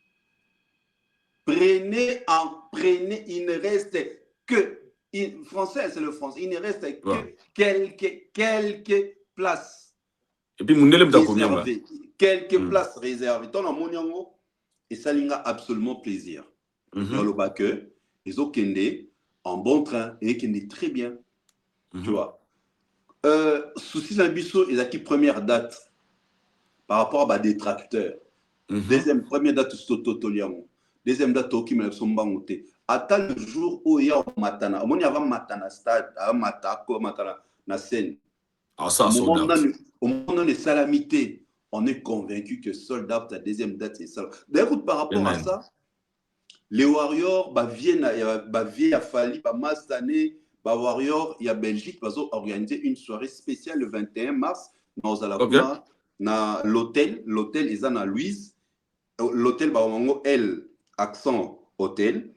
Prenez, il ne reste que, français c'est le français, il ne reste que quelques places. Et puis, mon élève combien quelques places réservées. Ton amonyango, et ça lui a absolument plaisir. Dans le bac, ils ont kende en bon train et kende très bien. Tu vois. Souci d'ambition, ils ont qui première date par rapport à des tracteurs. Deuxième, première date, Stototoliamo. Deuxième date, Toki Melson-Bangote. Attends le jour où il y a Matana. Au moment Matana stade, Matana, na scène. Au moment des salamités, on est convaincu que Soldat, la deuxième date, c'est ça. D'ailleurs, par rapport à ça, les Warriors, viennent à Fali, cette année, Warriors, il y a Belgique, ils ont organisé une soirée spéciale le 21 mars dans l'hôtel, ils ont à Louise. L'hôtel, L, accent hôtel,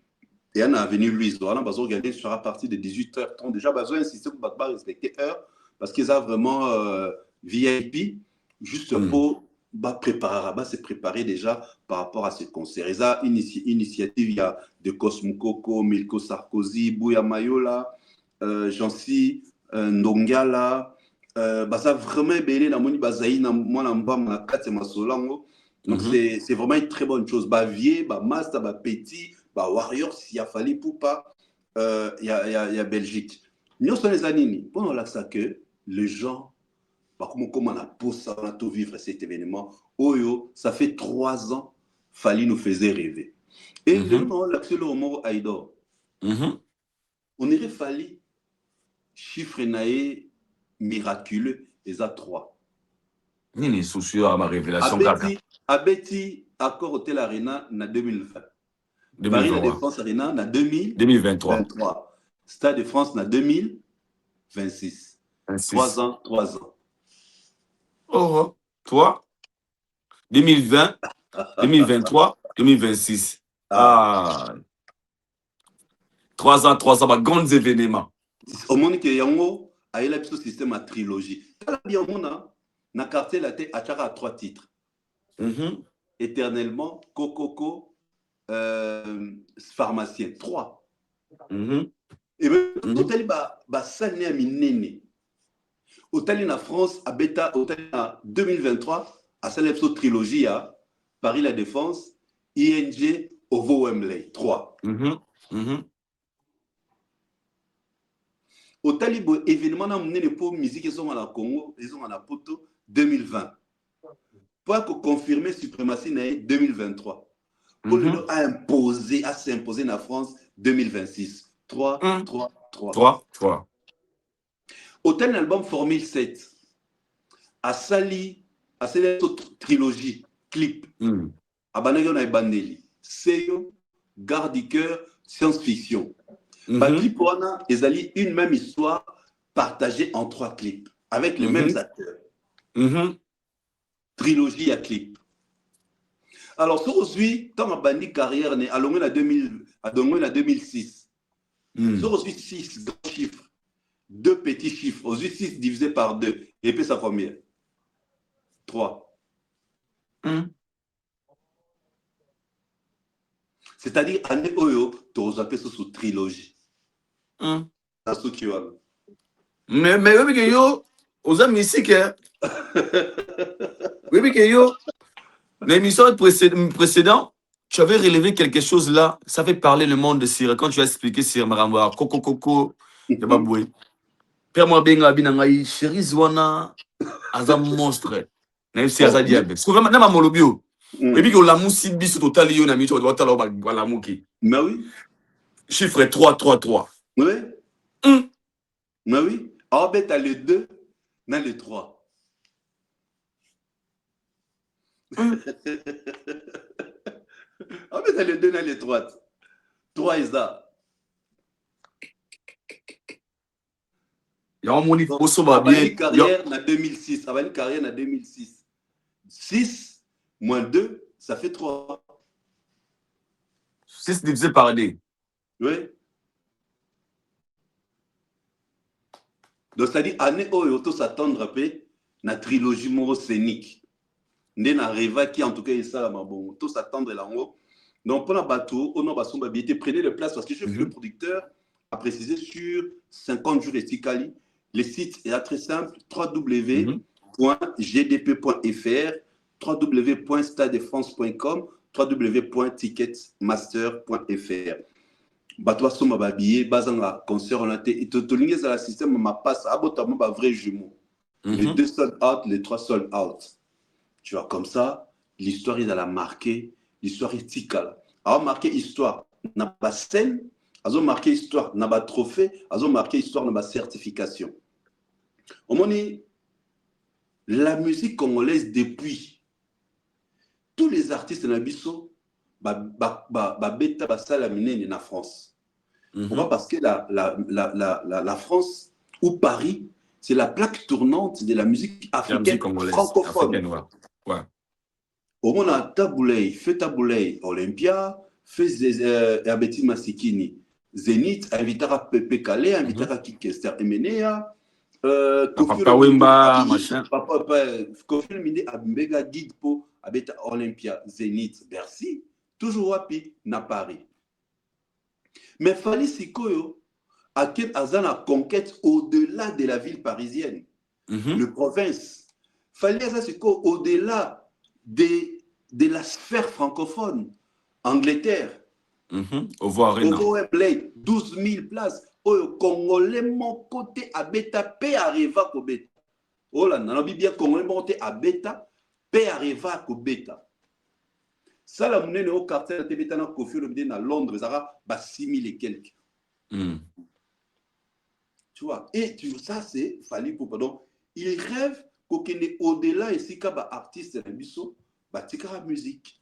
et on a venu Louise. On a organisé une soirée à partir de 18h30. Déjà, besoin d'insister pour ne pas respecter l'heure, parce qu'ils ont vraiment VIP, juste pour se préparer déjà par rapport à ce concert. Ils ont une initiative, il y a de Cosmo Coco, Milko Sarkozy, Bouya Mayola, Jancy, Ndongala, ça vraiment belé na moni bazaï na mwana mbam na kati masolango. Donc c'est vraiment une très bonne chose. Vieux, Master, Petit, Warriors, s'il a fallu pour pas, il y a Belgique. Nous sommes les animés. Pendant là, ça que les gens, comment on a pour ça, on a tout vivre cet événement. Oyo, ça fait 3 ans, Fali nous faisait rêver. Et nous, l'accès au mot Aïdor. On irait Fali, chiffre naé miraculeux, et à 3. Nini soucieux à ma révélation. Abeti, accord Hôtel Arena, en 2020. Paris La Défense Arena, en 2023. Stade de France, en 2026. 3 ans. Oh, toi 2020, 2023, 2026. 3 ans, grands événements. Au monde qui est yango, il y a un système à trilogie. Dans quartier, la tête à 3 titres. Éternellement, Coco, pharmacien. 3. Et même, Otali Salné a minene. Otali na France, à Beta, Otali en 2023, à Salepso trilogie à Paris La Défense, ING, Ovo Wembley. 3. Otali événement na minene pour musique, ils sont à la Congo, ils sont à la Poto 2020. Pour confirmer suprématie en 2023. Pour s'imposer en France 2026. 3. Hôtel album Formule 7. À Sali, à cette trilogie, clip. À Banayon et Bandeli. Seyo, Garde du cœur, science-fiction. Clip, ils allaient une même histoire partagée en 3 clips. Avec les mêmes acteurs. Trilogie à clip. Alors, sur aujourd'hui, tant ma bandit carrière, à Longuen à 2006. Sur aujourd'hui, 6 grands chiffres, 2 petits chiffres. Aujourd'hui, 6 divisé par 2. Et puis ça fait combien? 3. C'est-à-dire, année Oyo, tu as appelé ça sous trilogie. C'est ce qui va. Mais oui, que yo, aux amis ici, que. Oui, que yo. L'émission précédente, tu avais relevé quelque chose là. Ça fait parler le monde de Sire. Quand tu as expliqué Sire Maramba, Coco, Yababoué. Père moi, Benga, Binangaï, Chéri Zwana, Azam monstre. Même si Azam diabète. Ce que vraiment, même à Molobio. Et puis que la moussi bis total, il y a mis sur le water là, la mouki. Mais oui. Chiffre 3. Oui. Mais oui. Alors, tu as les 2 dans les 3. En fait, les 2 dans les 3. 3 est ça. Il y a un moni pour bien. Carrière en 2006. Avant une carrière en 2006. 6 moins 2, ça fait 3. 6 divisé par 2. Oui. Donc, c'est-à-dire, année où il faut s'attendre à la trilogie moro scénique. Ndé na reva qui, en tout cas, ça, bon, tout s'attendre là-haut. Donc, pour la bateau, on a basson babité, prenez le place parce que je suis le producteur a précisé sur 50 jours et Tikali. Le site est très simple, www.gdp.fr, www.stadefrance.com, www.ticketmaster.fr. Bateau soma babillé, bazanga concert on a été et tout ligne dans le système ma passe abotamment ba vrai jumeau. Les 2 sold out, les 3 sold out. Tu vois comme ça, l'histoire il a la marqué, l'histoire est ticale. Alors marqué histoire, n'a pas scène, a marqué histoire, n'a pas trophée, a marqué histoire, n'a pas certification. Au moment la musique congolaise depuis tous les artistes na biso beta basala minene na France. Pourquoi? Parce que la France ou Paris, c'est la plaque tournante de la musique africaine francophone. Ouais. Au moment Taboulay, fait Taboulay Olympia, fait Abeti Masikini, Zénith, invitera Pepe Kale, invitera Kikester Emenea, Papa Wemba, machin. Kofi Minde Abembega guide pour Abeta Olympia, Zénith, Bercy, toujours wapi na Paris. Mais Fali Sikoyo a quel hasard la conquête au-delà de la ville parisienne, le province. Fali Sikoyo au-delà de la sphère francophone, Angleterre. Au voir Arena. Au Wembley, 12 000 places. Au Congolais, mon côté à Beta, P arriva à Beta. Oh là, dans la Bible, Congolais, mon côté à Beta, P arriva à Beta. Ça, la monnaie au cartel de Beta, à Londres, ça va 6 000 et quelques. Tu vois, et ça, c'est Fali pour pardon. Il rêve qu'on est au-delà et si il artiste de Bisso, la musique.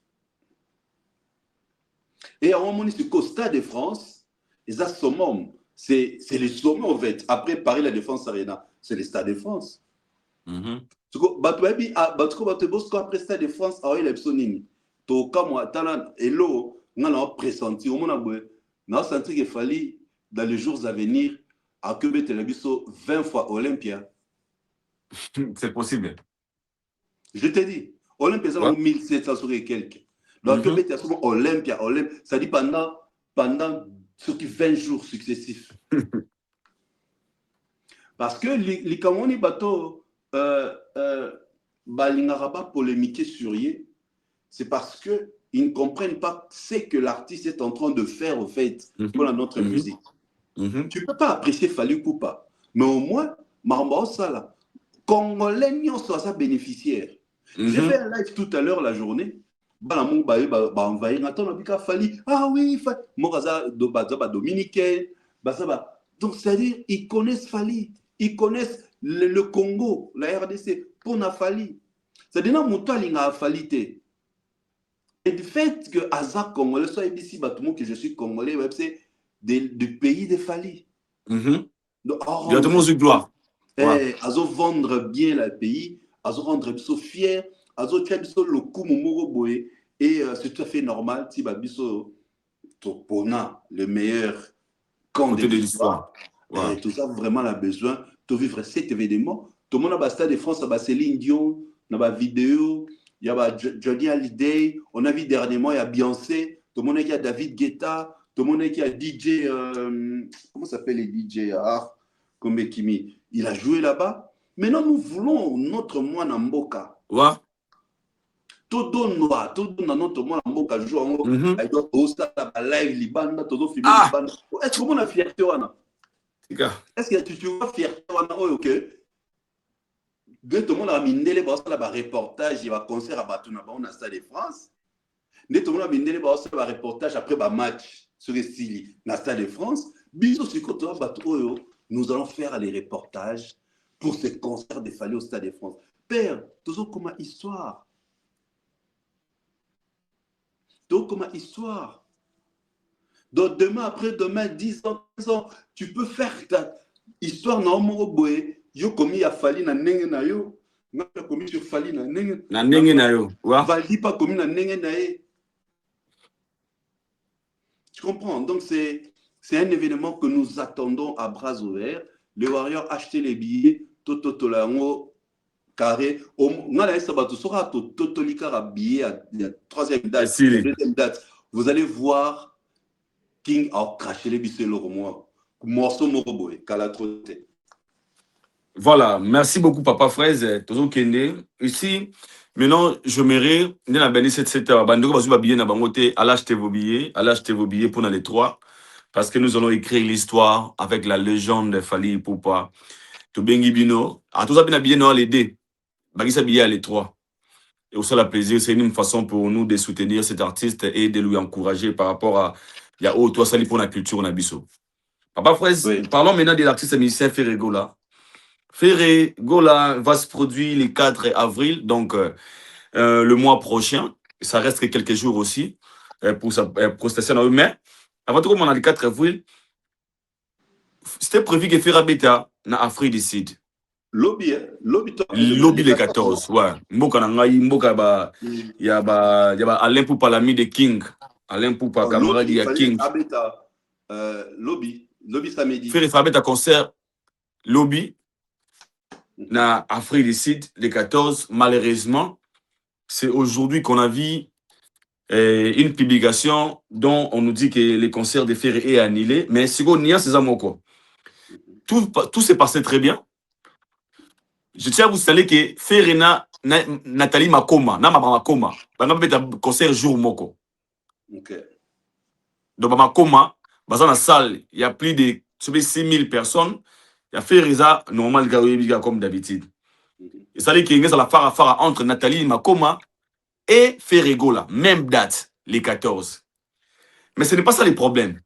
Et à un moment, c'est qu'au Stade de France, les summum, c'est le sommet en fait. Après Paris, la Défense Arena, c'est le Stade de France. Après Stade de France, il y a des hello, on a pressenti, on a senti qu'il fallait, dans les jours à venir, à que Télébiso 20 fois Olympia. C'est possible. Je te dis, Olympia, c'est 1700 et quelques. Donc, Olympia, ça dit pendant ce qui 20 jours successifs. Parce que les Kamoni bateau, Balingaraba polémiquer sur eux, c'est parce qu'ils ne comprennent pas ce que l'artiste est en train de faire, au fait, pour notre musique. Tu ne peux pas apprécier Fali Poupa, mais au moins, Marmba Sala, Congolais, n'y sont sa bénéficiaire. J'ai fait un live tout à l'heure la journée. Ah oui, Moraza dominicain. Donc, c'est-à-dire, ils connaissent Fali. Ils connaissent le Congo, la RDC, pour na Fali. C'est-à-dire, que Fali. Et du fait que Azak Congolais soit ici, que je suis Congolais, c'est du pays de Fali. Il y a de mon gloire. Azo vendre bien le pays, azo rendre biso fier, azo tia biso le coup moro boye et c'est tout à fait normal si ba biso topona le meilleur camp de l'histoire. Tout ça vraiment a besoin de vivre cet événement. Tout le monde a ba Stade de France, ba Céline Dion, na ba vidéo, il y a ba Johnny Hallyday, on a vu dernièrement il y a Beyoncé, tout le monde qui a David Guetta, tout le monde qui a DJ comment s'appelle les DJ comme Kimi. Il a joué là-bas. Maintenant, nous voulons notre moine Mboka. Ouais. Tout donne noir, tout donne notre moine Mboka joue en haut. Il doit poster la live, Libanda, tout filmer Libanda. Est-ce que vous avez fierté? Est-ce que tu vois fierté? Ok. Tout le monde a mis les reportage, il va concert à Batuna, on a Stade de France. Tout le monde a mis les reportage après le match sur le style, dans Stade de France. Bisous sur côté Batou. Nous allons faire les reportages pour ce concert de Fali au Stade de France. Père, toujours comme histoire. Donc, comme histoire. Donc, demain, après-demain, 10 ans, 15 ans, tu peux faire ta histoire. Non, mon boy, yo commis à Fali na nenge na yo. Nga commis sur Fali na nenge na yo. Fali pas commis na nenge na ye. Tu comprends? Donc, c'est un événement que nous attendons à bras ouverts. les Warriors achetaient les billets, Totolango, carré. On a la Sabato sera Totolikara billet à la troisième date, Si, la deuxième date. Vous allez voir King a craché les billets le roman. Morceau Moroboé, Kalatrote. Voilà, merci beaucoup, Papa Fraise. Tozo Kende. Ici, maintenant, je m'irai. Nous avons béni cette heure. Bandeko, basu babillé na bangote. Allez acheter vos billets. Allez acheter vos billets pour dans les trois. Parce que nous allons écrire l'histoire avec la légende de Fally Ipupa. Tobengi Bino. À tous ça, bien habillé, non, les deux. Bagisa billet à les trois. Et aussi, la plaisir, c'est une façon pour nous de soutenir cet artiste et de lui encourager par rapport à. Il y a autre sali pour la culture, Nabiso. Papa Fraise, Oui. parlons maintenant de l'artiste musicien Ferregola. Ferregola va se produire le 4 avril, donc le mois prochain. Ça reste que quelques jours aussi pour sa prestation. Mais avant tout, comme on a le 4 avril, c'était prévu que Ferra Beta na Afrique du Sud. Lobby, hein? Lobby Le 14, ouais. Mboka na ngai, mboka ba, ya Alain Poupa, l'ami de King. Alain Poupa, camarade de King. Lobby samedi. Ferra Beta concert, Lobby. Na Afrique du Sud, le 14, malheureusement, c'est aujourd'hui qu'on a vu une publication dont on nous dit que le concert de Ferré est annulé. Mais c'est qu'on y a ces amours. Tout s'est passé très bien. Je tiens à vous signaler que Ferré Nathalie Makoma, na Makoma, va un concert jour moko. Ok. Donc Makoma, dans la salle, il y a plus de 6000 personnes. Il y a Ferré normal comme d'habitude. Et ça veut dire qu'il y a la fara entre Nathalie Makoma et Ferregola. Même date, les 14. Mais ce n'est pas ça le problème.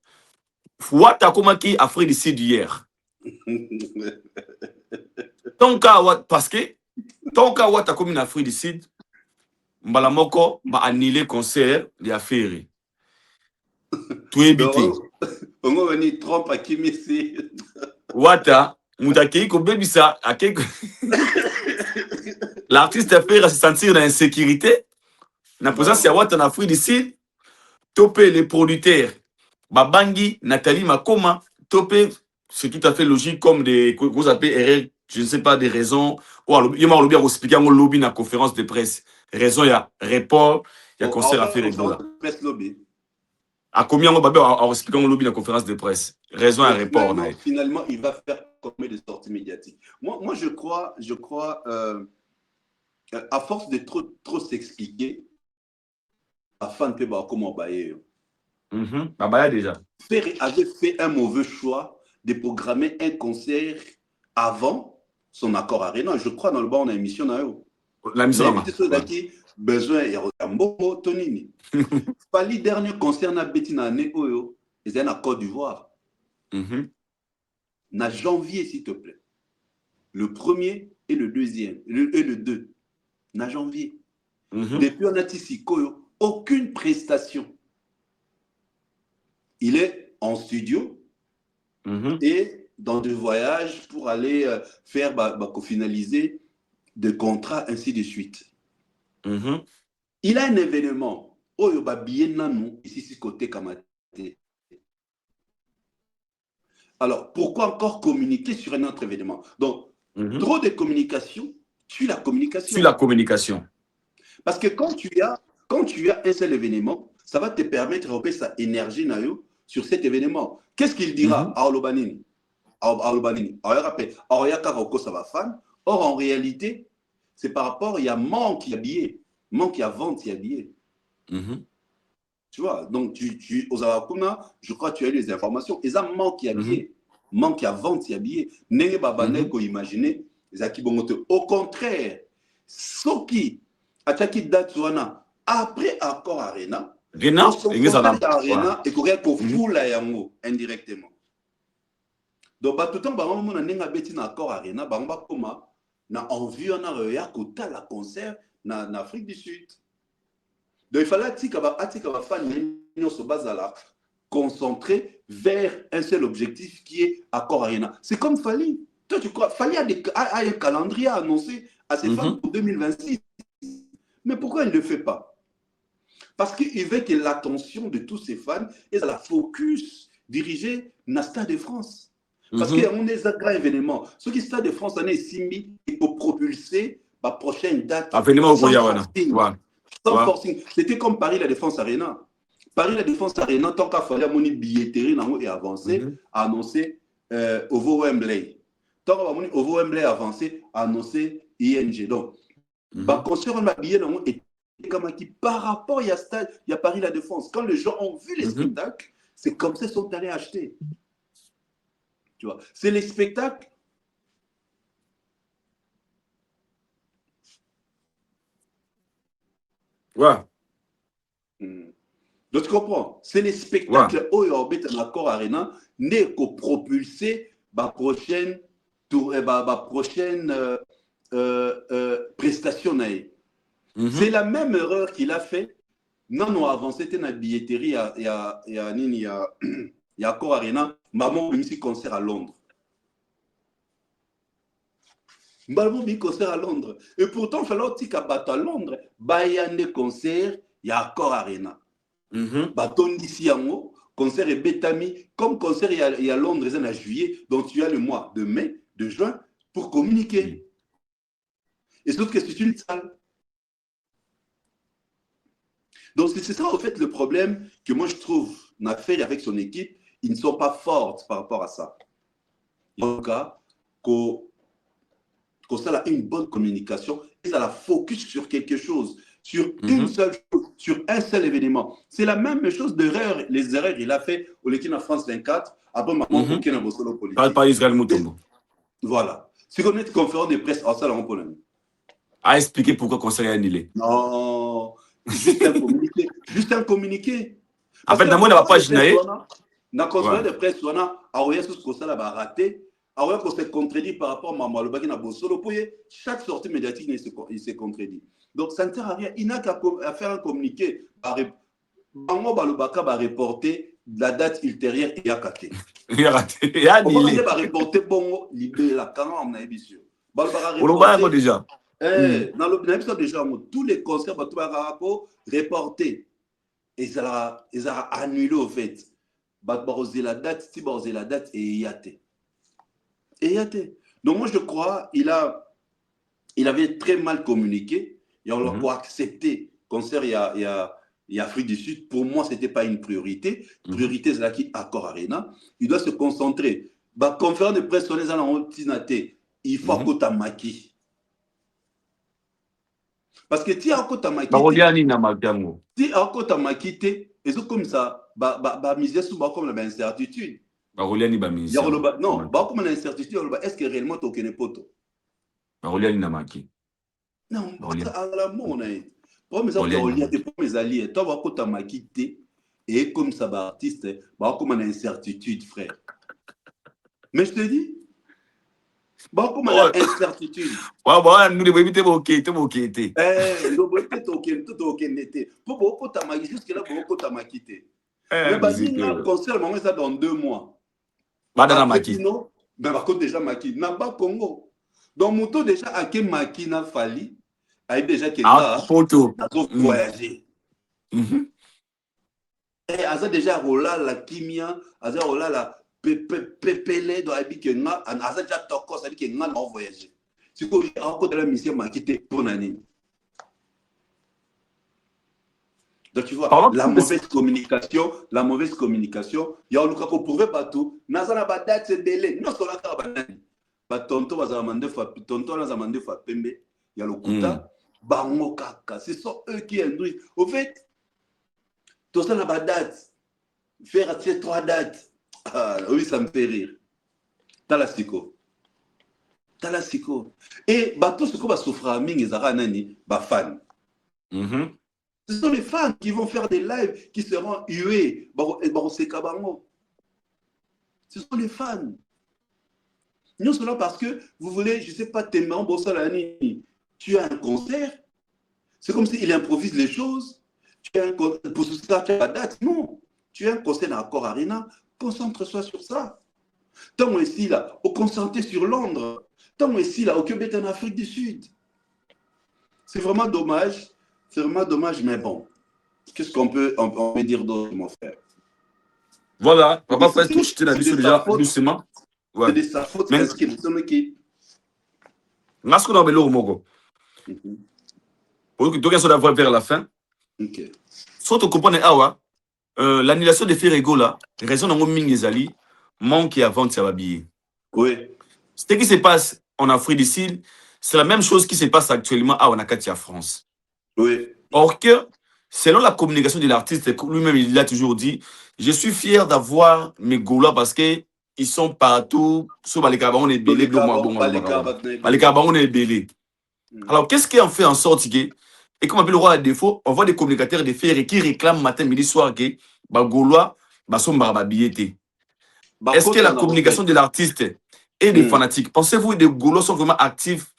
Wata Komaki a fait ici d'hier. Tant qu'à parce que tant qu'à Wata comme une Afrique du Sud, Mbalamoko va annuler le concert de la Ferry. Tout est bité. On va venir Trump à Kim ici. Wata, Moudakei, Kobebisa, l'artiste a fait se sentir dans l'insécurité. La présence de Wata en Afrique du Sud, topé les producteurs. Babangi, Nathalie Makoma, topé, c'est tout à fait logique comme des, vous appelez, je ne sais pas, des raisons. Il y a un expliqué un lobby dans la conférence de presse. Raison, il y a report, il y a concert à faire régulier. À combien on va expliquer un lobby dans la conférence de presse? Raison, il y a report. Finalement, il va faire combien de sorties médiatiques? Moi, je crois à force de trop s'expliquer, la fin peut voir comment bailler. Déjà. Ferré avait fait un mauvais choix de programmer un concert avant son accord Arena. Je crois dans le bas, on a une émission. La mission. Besoin de Tonini. Fali dernier concert na Bettina année Oyo, ils ont un accord d'Ivoire. Na janvier, s'il te plaît. Le premier et le deuxième. Et le deux. Na janvier. Depuis on a ici Koyo, aucune prestation. Il est en studio et dans des voyages pour aller faire finaliser des contrats, ainsi de suite. Il a un événement. Oyo ba billet nanou ici côté Kamate. Alors, pourquoi encore communiquer sur un autre événement? Donc, trop de communication tue la communication. Tue la communication. Parce que quand tu as un seul événement, ça va te permettre de repérer sa énergie sur cet événement. Qu'est-ce qu'il dira à Olobanini? Or, en réalité, c'est par rapport, il y a manque, il y a billet. Manque, il y a vente, il y a billet. Tu vois, donc, aux Awakuna, je crois que tu as eu les informations. Et ça, manque, il y a billet. Manque, il y a vente, il y a billet. N'est pas banal qu'on imagine. Au contraire, ce qui attaque date après accord Arena, Arena et qu'on foule indirectement. Donc, tout le temps, on a un accord Arena, on a envie de la concert en Afrique du Sud. Donc, il fallait se concentrer vers un seul objectif qui est accord Arena. C'est comme Fally. Toi, tu crois, Fally a un calendrier à annoncer à ses fans pour 2026. Mais pourquoi il ne le fait pas? Parce qu'il veut que l'attention de tous ses fans est à la focus dirigée dans le Stade de France. Parce qu'il y a des grands événements. Ce qui stade de France, on est simbi et pour propulser la prochaine date. Événement Sans au forcing. Sans forcing. C'était comme Paris La Défense Arena. Paris La Défense Arena, tant qu'à falloir mon billetterie et avancer, annoncer au Wembley. Tant qu'à mon au Wembley avancé, annoncer ING. Donc, concernant ma billet, par rapport il y a Paris La Défense. Quand les gens ont vu les spectacles, c'est comme ça qu'ils sont allés acheter. Tu vois, c'est les spectacles. Ouais. Donc tu comprends, c'est les spectacles où il y a un accord Arena n'est qu'au propulser ma prochaine prestation. C'est la même erreur qu'il a fait. Non, non, avant c'était une billetterie, il y a accord Arena, maman a mis concert à Londres. Maman a mis concert à Londres. Et pourtant, il fallait aussi qu'à à Londres, il y a des concerts, il y a accord Arena. Baton d'ici en haut, concert et Betami, comme concert il y a Londres en juillet, donc tu as le mois de mai, de juin pour communiquer. Et sauf que c'est une salle. Donc c'est ça en fait le problème que moi je trouve Nafel avec son équipe, ils ne sont pas forts par rapport à ça. En tout cas, qu'on ça a une bonne communication et ça la focus sur quelque chose. Sur une seule chose, sur un seul événement. C'est la même chose d'erreur, les erreurs qu'il a fait au Lekina France 24, après maman aucun abosolo politique. Pas Israël Moutombo. Voilà. C'est comme une conférence de presse en salle en Pologne. À expliquer pourquoi conseil annulé. Non, juste un communiqué. Juste un communiqué. En fait, dans mon page, dans la conférence de presse, on a envoyé ce que ça a raté. Alors qu'on s'est contredit par rapport à Maman Lobaki na Bosolo, chaque sortie médiatique il s'est contredit. Donc ça ne sert à rien. Il n'a qu'à faire un communiqué. Bango Balobaka va reporter la date ultérieure et à Kate. Il a raté. Il a annulé. Il va reporter Bongo libéré la canon en Naïbissio. On le voit déjà. Dans l'épisode déjà, tous les concerts vont reporter. Et ça a annulé au fait. Barosé la date, si barosé la date et yaté. Donc moi je crois il avait très mal communiqué et on l'a pas accepté. Concert il y a Afrique du Sud, pour moi c'était pas une priorité. Priorité c'est là qui accord Arena. Il doit se concentrer. Conférence de presse on les a en tinaté. Il faut que tu maki. Parce que si encore tu maki. Si encore tu maki et c'est comme ça miser sur comme la incertitude. Non, comme une incertitude, est-ce que réellement tu connais pas tout? Non, à la mon pour mes alliés, tu vas côté maquité et comme ça artiste, comme une incertitude, frère. Mais je te dis, comme une incertitude. Nous devons éviter vos quêtes. Pour ta maquille, jusque-là, pour ta maquité. Mais un concert, ça dans 2 mois. Mais par contre déjà maquille n'a pas Congo donc moto déjà à quel maquille n'a fallu a déjà qu'il a photo voyager et a déjà rola la kimia a rola la pepele do habite que a déjà toko ça dit que n'a pas voyager c'est quoi encore de la mission maquille pour nani. Donc, tu vois, la mauvaise communication, il y a un cas qu'on pouvait pas tout. Nazana date c'est délai. Non, c'est la banane. Tonton va zamande fa pembe. Il y a le kuta. Bango kaka. Ce sont eux qui induisent. Au fait, tout ça n'a pas date. Faire ces 3 dates. Ah, oui, ça me fait rire. Talasiko. Et tout ce qu'on va souffrir, ils aura nani, fan. Ce sont les fans qui vont faire des lives qui seront hués. Ce sont les fans. Nous sommes là parce que vous voulez, je ne sais pas, t'aimer en Bossalani. Tu as un concert. C'est comme s'il improvise les choses. Tu as un concert. Pour ça, tu as la date. Non. Tu as un concert dans Accor Arena. Concentre-toi sur ça. Tant ici, là, au concentré sur Londres. Tant ici, là, au Québec, en Afrique du Sud. C'est vraiment dommage. C'est vraiment dommage, mais bon. Qu'est-ce qu'on peut dire d'autre, mon frère? Voilà, papa Fresto, je te l'ai dit déjà doucement. Ouais. C'est de sa faute Mais, parce que c'est son équipe. Masco dans Belo Mogo. Pour que tu regardes d'avoir vers la fin. Ok. Soit tu comprends, l'annulation de Ferrego là, raison dans mon Mingezali, manque et avant de s'habiller. Oui. Ce qui se passe en Afrique du Sud, c'est la même chose qui se passe actuellement à Wanakati en France. Oui. Or que, selon la communication de l'artiste, lui-même il l'a toujours dit, je suis fier d'avoir mes Gaulois parce que ils sont partout, sur les Cabaron et Belé, les Cabaron et Belé. Alors, qu'est-ce qui en fait en sorte que, et comme on appelle le roi à défaut, on voit des communicateurs de fer qui réclament matin, midi, soir que bah, Gaulois sont barbabilités. Est-ce que la communication de l'artiste et des fanatiques, pensez-vous que les Gaulois sont vraiment actifs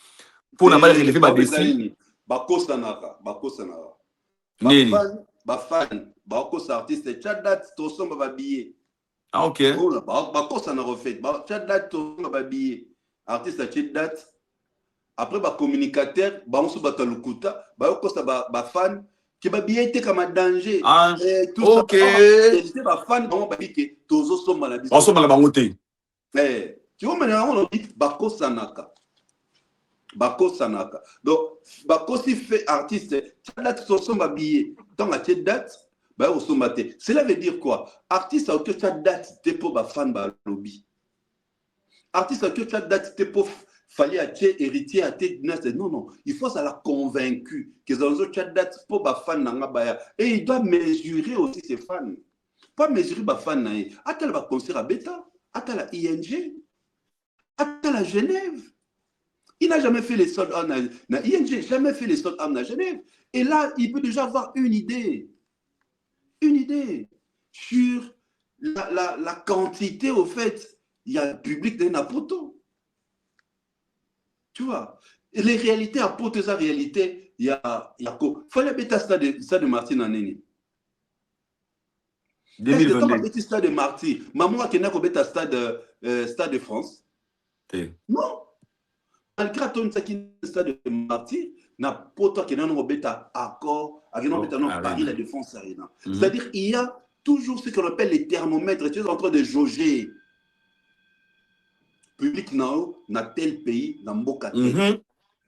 pour n'avoir relevé ma défi? Bakosanaka. Bafan, bakosa artiste, chadat, toson babillet. Ah, ok. Bakosana refait, chadat, toson babillet. Artiste, chadat. Après, communicateur, on se bat à l'ukuta, fan, qui va bien être comme un danger. Ah, tout ok. Ça, ba fan, on va dire que tozo sont malades. On sommes à la bangoté. Tu vois, maintenant, on dit Bakosanaka. Bakosanaka. Donc, Bakosi fait artiste, ça date sur son habillé. Dans la date, au sommaté. Cela veut dire quoi? Artiste, à que ça date, t'es pour fan, lobby. Artiste, à que ça date, t'es pour. Fallait acheter héritier à tête non non il faut ça la convaincu que dans autres date pour ba fan nanga baya et il doit mesurer aussi ses fans pas mesurer ba fan na atal ba concert à Beta atal la ING atal la Genève il n'a jamais fait les soldes na ING jamais fait les soldes à Genève et là il peut déjà avoir une idée sur la quantité au fait il y a le public de Napoto. Tu vois, et les réalités apportent sa réalité. Il y a quoi? Il fallait mettre stade de Martin en année. 2022. Est-ce que stade de Martin, maman qui n'a pas bêta stade de France? Non. Malgré ton stade de Martin, n'a pas toi qui n'a pas bêta accord, avec non bêta non Paris la défense arena. C'est-à-dire il y a toujours ce qu'on appelle les thermomètres. Tu es en train de jauger. Public nao na tel pays na mboka tel.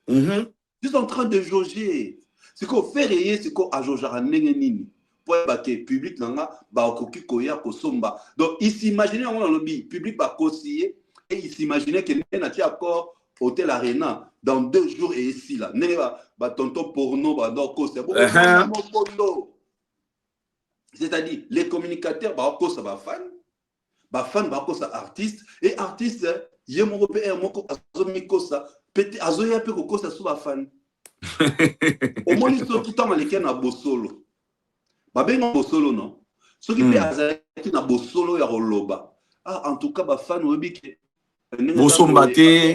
Ils sont en train de jauger. Ce qu'on fait rayer, c'est qu'on a jaugé à nini. Pour que public nanga ba okoki koya kosomba. Donc ils s'imaginaient on a lobby public ba kosier et ils s'imaginaient que na ti accord Hôtel Arena dans 2 jours et ici là. Nene ba tonton porno ba do kosia. C'est-à-dire les communicateurs ba kosa ba fan ba kosa artiste et artiste ye mo pe moko azomi kosa pete azoya pe ko kosa su ba fan au moins ils sont tout temps maleken na bosolo ba benga bosolo non ce qui pe azaki na bosolo ya roloba en tout cas ba fan obiki Bosombate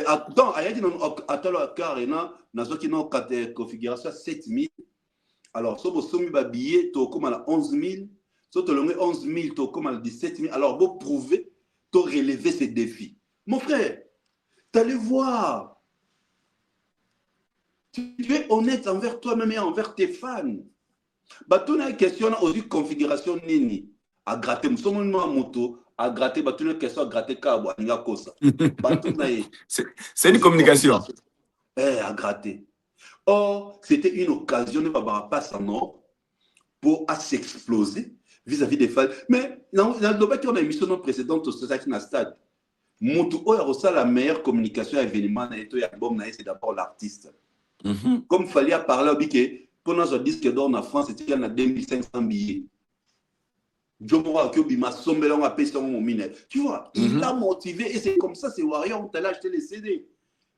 attends ayaki non atalo Arena na soki non configuration 7000 alors so bosomi ba billet to comme à 11000 so to longue 11000 to comme à 17000 alors vous prouver de relever ces défis. Mon frère, tu allais voir. Tu es honnête envers toi-même et envers tes fans. Tu as une question aussi configuration nini à gratter. Nous sommes une moto à gratter. Tu as une question à gratter kabo à kosa. C'est une communication. À gratter. Or, c'était une occasion de passer en or pour s'exploser vis-à-vis des fans. Mais dans le émission précédente, c'est ça qui n'a stade. La meilleure communication à l'événement, c'est d'abord l'artiste. Comme il fallait parler, pendant ce disque d'or en France, c'était 2500 billets. Tu vois, il l'a motivé et c'est comme ça, c'est Warrior, on t'a acheté les CD.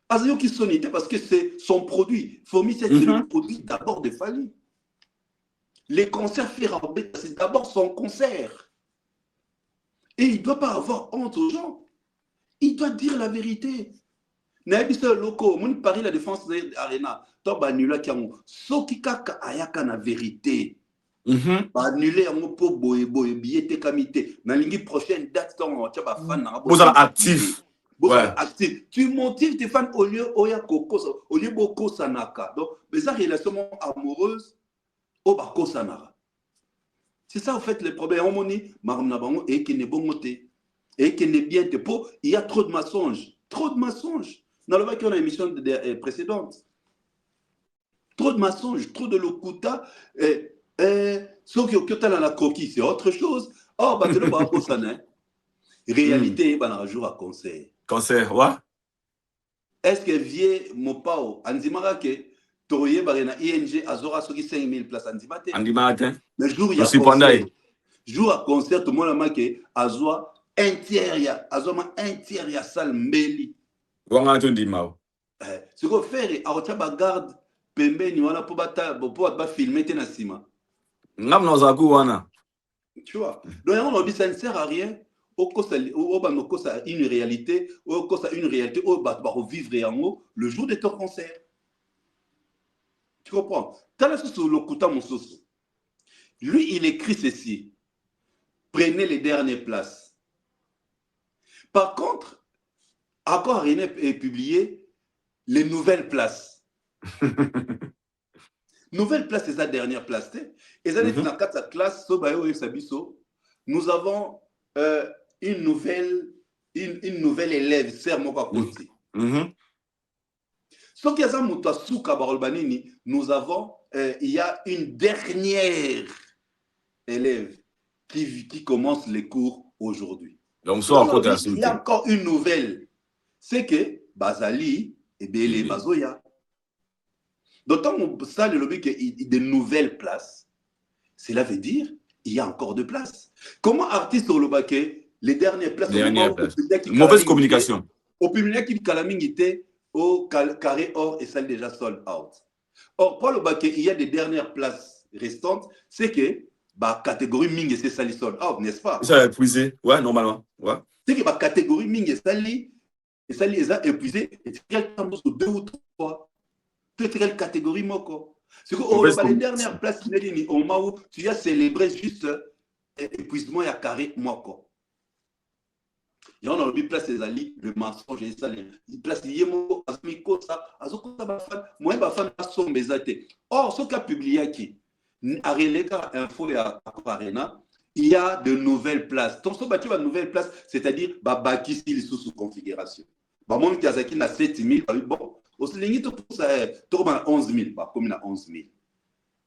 Azayo qui sonité parce que c'est son produit. Fomi, c'est le produit d'abord de Fali. Les concerts Ferrand, c'est d'abord son concert. Et il ne doit pas avoir honte aux gens. Il doit dire la vérité. Naïbis locaux, mon Paris la défense Arena, toi annulé qui a soki kaka ayaka na vérité. Annulé en po boye billet te kamité. Na lingi prochaine date ton tu vas fan na. Vous êtes actif. Actif. Tu motives tes fans au lieu oya koko au lieu boko sanaka. Donc les relations amoureuses au bako sanara. C'est ça en fait le problème. On moni marnabango et qui ne bon moté. Et qu'il est bien, il y a trop de mensonges. Trop de mensonges. Dans le cas, on a une émission précédente. Trop de mensonges, trop de locuta. Sauf que tu as la coquille, c'est autre chose. Oh, bah, tu ne vas pas ça, hein. Réalité, bah, un jour à conseil. Conseil, ouais. Est-ce que vieux Mopao, Anzimara, que Toye, bah, ING, Azora, ceux qui 5000 places, Anzimate. Anzimate. Le jour, il y a concert. Jour à concert, tout le monde a marqué, Azora, un tiers, il y a salle Mbeli. Ce qu'on fait, à votre garde, Pembe, ni wana pour filmer na sima. Tu vois. Donc on dit ça ne sert à rien. Au une réalité, au vivre en haut le jour de ton concert. Tu comprends? Lui, il écrit ceci. Prenez les dernières places. Par contre, encore rien est publié les nouvelles places. Nouvelle place, c'est sa dernière place. Et ça, dans 4 classes, nous avons une nouvelle élève, serment à côté. Sauf qu'il y a nous avons, il y a une dernière élève qui commence les cours aujourd'hui. Donc, il y a encore une nouvelle. C'est que Bazali et Bélé Bazoya. D'autant que ça, le lobby qu'il y a de nouvelles places, cela veut dire qu'il y a encore de places. Comment artiste au Lobaké, les dernières places, mauvaise communication. Au public qui était au carré or et celle déjà sold out. Or, pour le Baké, il y a des dernières places restantes, c'est que la catégorie Ming c'est sali sold out, n'est-ce pas? Ça a épuisé, ouais, normalement. Ouais. C'est que la catégorie Ming et sali les a épuisés, et c'est 2 ou 3. Quelle catégorie moko. C'est que les dernières places, tu as célébré juste épuisement et à carré moko. Il y a une place des alliés, le mensonge et ça, les places liées moko, or, ce qu'a publié qui, à Releka Info et à Arena, il y a de nouvelles places. Donc, ce bâti va de nouvelles places, c'est-à-dire, Baki style sous configuration. Mon Kazaki n'a 7000, bon. Au Sélénite, pour ça, tu as 11 000, comme il a 11 000.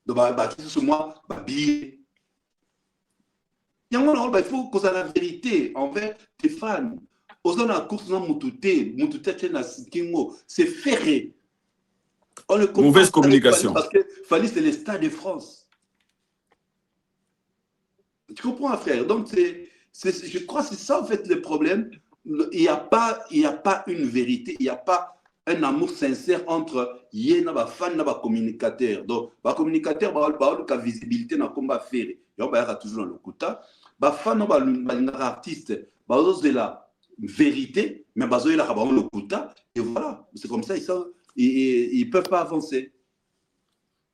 Donc, sur moi, billet. Il faut que ça la vérité envers tes fans. Aux zones à course, c'est ferré. Mauvaise communication. Parce que Fali, c'est le Stade de France. Tu comprends, frère? Donc, je crois que c'est ça, en fait, le problème. Il n'y a pas une vérité, il n'y a pas un amour sincère entre yéna ba fan na ba communicateur. Donc ba communicateur ba visibilité na combat faire. Yo ba toujours dans le kuta. Ba fan na ba artiste ba de la vérité mais ba zo la ba le kuta et voilà, c'est comme ça ils peuvent pas avancer.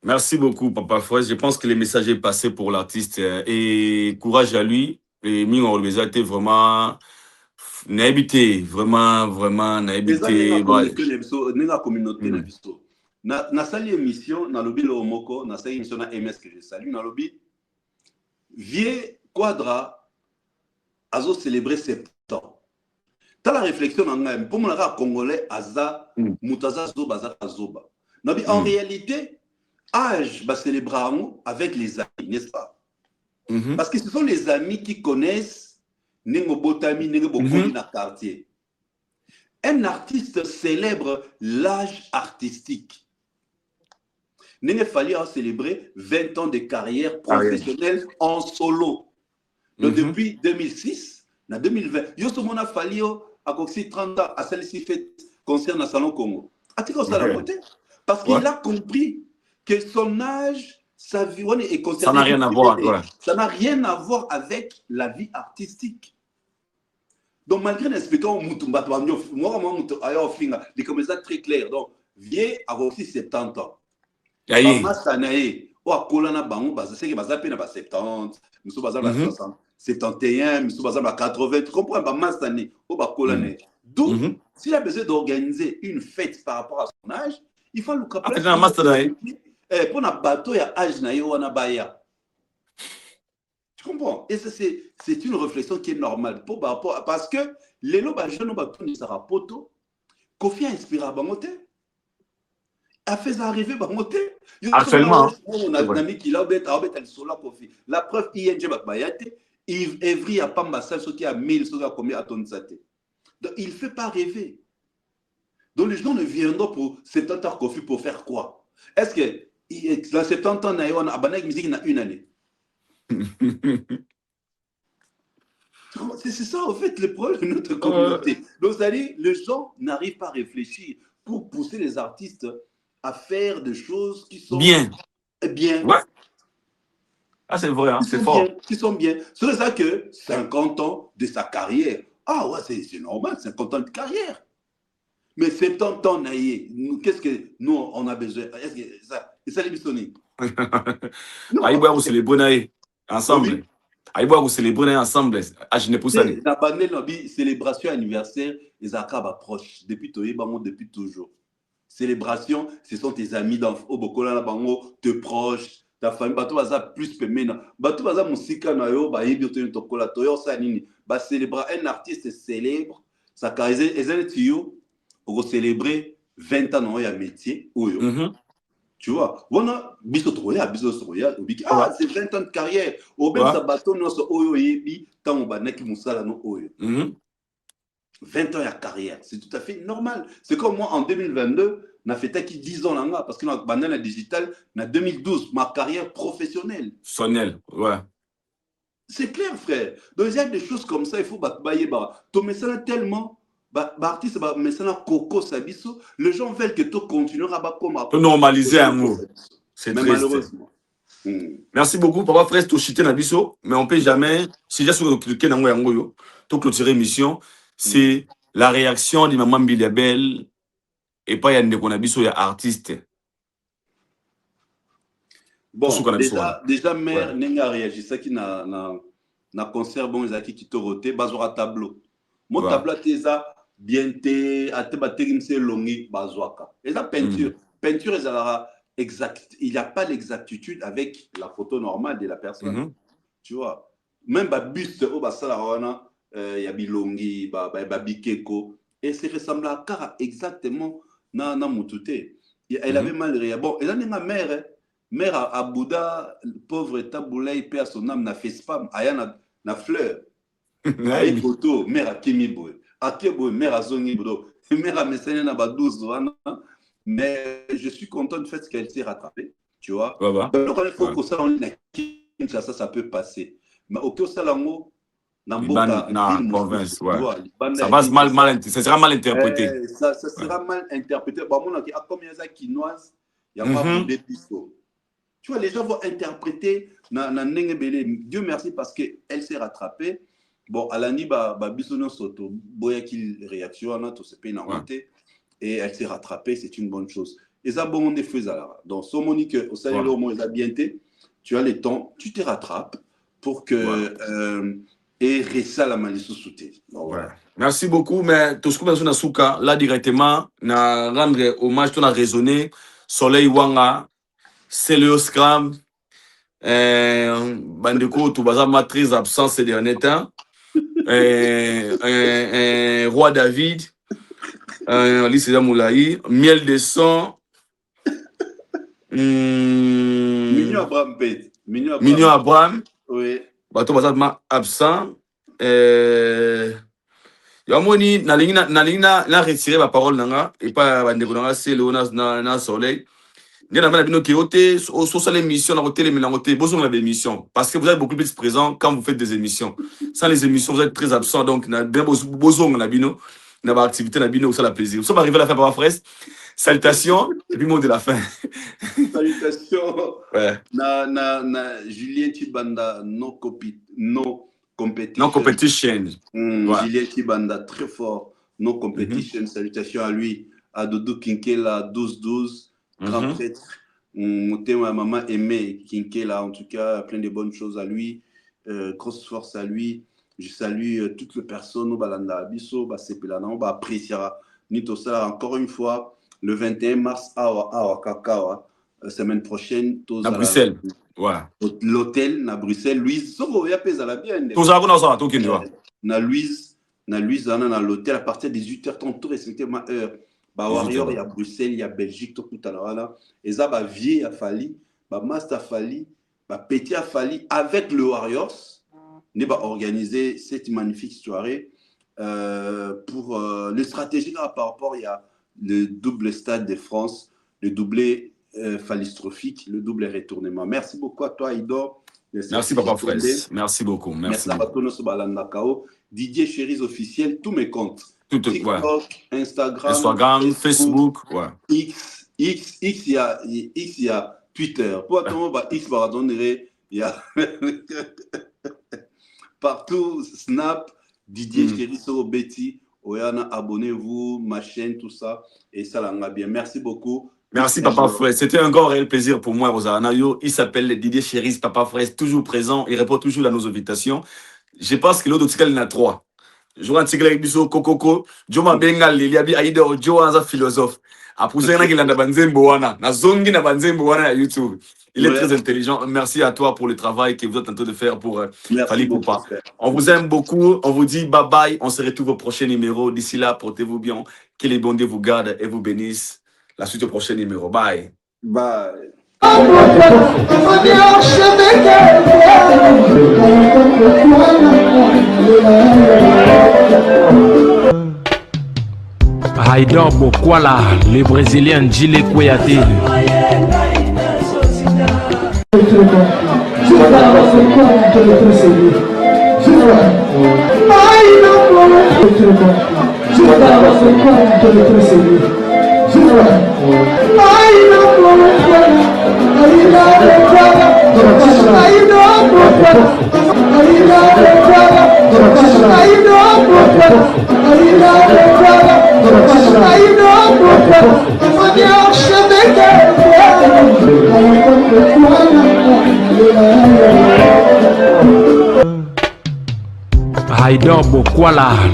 Merci beaucoup Papa Fouet. Je pense que le message est passé pour l'artiste et courage à lui et Ming Olbeza était vraiment n'habité vraiment n'habité na communauté na biso na sali émission na lobby le moko na sali émission na MS que je salue na lobby Vieux Quadra azo célébrer 70 ans. T'as la réflexion en même pour mon congolais aza mutaza zoba zoba. En réalité âge va célébrer avec les amis, n'est-ce pas? Parce que ce sont les amis qui connaissent na quartier. Un artiste célèbre l'âge artistique. Il fallait célébrer 20 ans de carrière professionnelle en solo. Donc depuis 2006, en 2020, il a fallu à 30 ans à celle-ci fait concert dans le Salon Congo. Parce qu'il a compris que son âge, sa vie, ça n'a rien à voir. Ça n'a rien à voir avec la vie artistique. Donc, malgré l'explication, les commentaires très clairs. Donc, vieux a aussi 70 ans. Ou à Kolana Bango, c'est que Bazape n'a pas 70, nous sommes à 60, 71, nous sommes à 80. Tu comprends? Donc, s'il a besoin d'organiser une fête par rapport à son âge, il faut le capter. Pour un bateau, il y a âge na yo wana baya. Tu comprends? Et ça, c'est une réflexion qui est normale. Parce que les lois, je ne sais pas sera poto. Kofi a inspiré à Bangote. A fait arriver Bangote. Actuellement, hein. On a un ami qui l'a obéi à Kofi. La preuve, ING Bakbayate, Evry a pas ma salle, ce qui a 1000, ce qui a combien à ton saté. Donc, il ne fait pas rêver. Donc, les gens ne viendront pour 70 ans Kofi pour faire quoi? Est-ce que dans 70 ans, on a une musique dans une année? C'est ça, en fait, le problème de notre communauté. Donc, c'est-à-dire, les gens n'arrivent pas à réfléchir pour pousser les artistes à faire des choses qui sont bien. Ouais. Ah, c'est vrai, hein, c'est fort. Qui sont bien. C'est ça que 50 ans de sa carrière. Ah ouais, c'est normal, 50 ans de carrière. Mais 70 ans, qu'est-ce que nous, on a besoin? Est-ce que ça, c'est ça l'émission? Aïe, vous célébrez ensemble. Aïe, vous célébrez ensemble. Ah, je n'ai pas ça. La célébration anniversaire, les accords approchent depuis toujours. Célébration, ce sont tes amis au Bokola, tes proches, ta famille. Bato baza plus pemena. Bato baza musika na yo, ba yebi oto tokola toyo sa nini. Ba célébrer un artiste célèbre, ça caractérise ezali tiyo pour célébrer 20 ans dans un métier oyo. Tu vois, voilà, biso soya, ah, c'est 20 ans de carrière. Au même ça bateau non so oyo yebi tant ba neki musala no oyo. 20 ans de carrière, c'est tout à fait normal. C'est comme moi en 2022, j'ai fait 10 ans là, parce que dans la digital, en 2012, ma carrière professionnelle. Sonnel, ouais. C'est clair, frère. Donc il y a des choses comme ça, il faut bailler. Tu mets ça tellement, artiste, mais ça coco sabiso. Les gens veulent que tu continues à normaliser un mot. C'est triste. Malheureusement. Merci beaucoup, Papa Fraisse, tu chité Nabiso, mais on ne peut jamais, si j'ai sur cliquer dans le tout clôturer l'émission, c'est la réaction de Maman Biliabel et pas Yann Nabiso, il y a artiste. Bon, déjà mère n'a réagi, ça qui n'a concert bon ezaki qui te roté, bazora tableau. Mon tableau teza bien te atebaterimse longi bazwaka. Et la peinture, peinture exact, il n'y a pas l'exactitude avec la photo normale de la personne. Tu vois, même ba buste au basala il y a bilongi, ba bikeko et c'est ressemble à car exactement na mutute. Elle avait mal réagi. Bon, elle a ma mère mère à Bouddha, pauvre Taboula, il perd son âme, n'a fait spam, aya na fleur. Aïe photo, mère à Kimiboy. À Kimiboy, mère à Zongibodo. Mère à Messene na Badouze. Mais je suis content du fait qu'elle s'est rattrapée. Tu vois. Donc, il faut que ça peut passer. Mais au cas où dans province, ouais. Ça va mal, ça sera mal interprété. Ça sera mal interprété. Bon, mon qui a combien de quinoise, il y a pas de pistos. Tu vois, les gens vont interpréter Dieu merci parce qu'elle s'est rattrapée. Bon, Alani Bisono Soto, Boya qu'il réaction, tout ce pays et elle s'est rattrapée, c'est une bonne chose. Et ça, bon, on est fait alors. Donc, son Monique, au salaire, au moins, tu as le temps, tu te rattrapes pour que. Et resta la malice soutée. Merci beaucoup, mais tout ce que nous avons là directement, na rendre hommage, on a raisonné, Soleil Wanga. C'est le Scram. Bandeko, tout bazar matrice absent ces derniers temps. Roi David. Lycée Moulaï. Miel de sang. Mignon Abraham. Mignon Abraham. Oui. Bateau bazar absent. Yamoni, na retiré ma parole nanga. Et pas Bandeko nanga, c'est le na Soleil. Parce que vous êtes beaucoup plus présent quand vous faites des émissions. Sans les émissions, vous êtes très absent. Donc, vous avez une activité, vous avez plaisir. Nous sommes arrivés à la fin par la fraise. Salutations. Et puis, mot de la fin. Salutations. Julien Tibanda, no competition. No competition. Julien Tibanda, très fort. No competition. Salutations à lui. À Doudou Kinkela, 12-12. Grand prêtre, ma maman aimée Kinkela, en tout cas, plein de bonnes choses à lui, grosse force à lui. Je salue toutes les personnes au Balanda Abisso, Sepelana, appréciera Nitosala encore une fois le 21 mars à Kakawa, semaine prochaine, à Bruxelles. Ouais. L'hôtel na Bruxelles, Louise, soko ya pesa la bien. Tout ça, on a ça, tout qui doit. Na Louise, na l'hôtel à partir des 18h30, tout respecter ma heure. Bah Warrior, il y a Bruxelles, il y a Belgique, tout à l'heure. Et ça, bah Vieux a fallu, bah Master a fallu, bah Petit a fallu, avec le Warriors, on va organiser cette magnifique soirée pour le stratégique par rapport, il y a le double stade de France, le doublé phallistrophique, le double retournement. Merci beaucoup à toi, Aïdor. Merci, Papa Fraisse. Merci beaucoup. Merci beaucoup. Didier Chéris officiel, tous mes comptes. TikTok, ouais. Instagram, Facebook, ouais. X, il y a Twitter. Pour attendre, X, il y a partout, Snap, Didier Chéris, Betty, Oyana, abonnez-vous, ma chaîne, tout ça. Et ça l'a bien. Merci beaucoup. Merci, Papa Fraisse. C'était un grand réel plaisir pour moi, Rosanna. Il s'appelle Didier Chéris, Papa Fraisse, toujours présent. Il répond toujours à nos invitations. Je pense que l'autre article, il y en a 3. Je vois un article avec Biso Kokoko. Joma Bengal, il y a Aïdor, Joe, un philosophe. Après, il y a un Banzembo, na Zongi, na Banzembo, na YouTube. Il est très intelligent. Merci à toi pour le travail que vous êtes en train de faire pour Fally Ipupa. On vous aime beaucoup. On vous dit bye bye. On se retrouve au prochain numéro. D'ici là, portez-vous bien. Que les bons dieux vous gardent et vous bénissent. La suite au prochain numéro. Bye. Bye. Aïdor Bokwala, le Brésilien Djile Kouyaté. Aïdor Bokwala.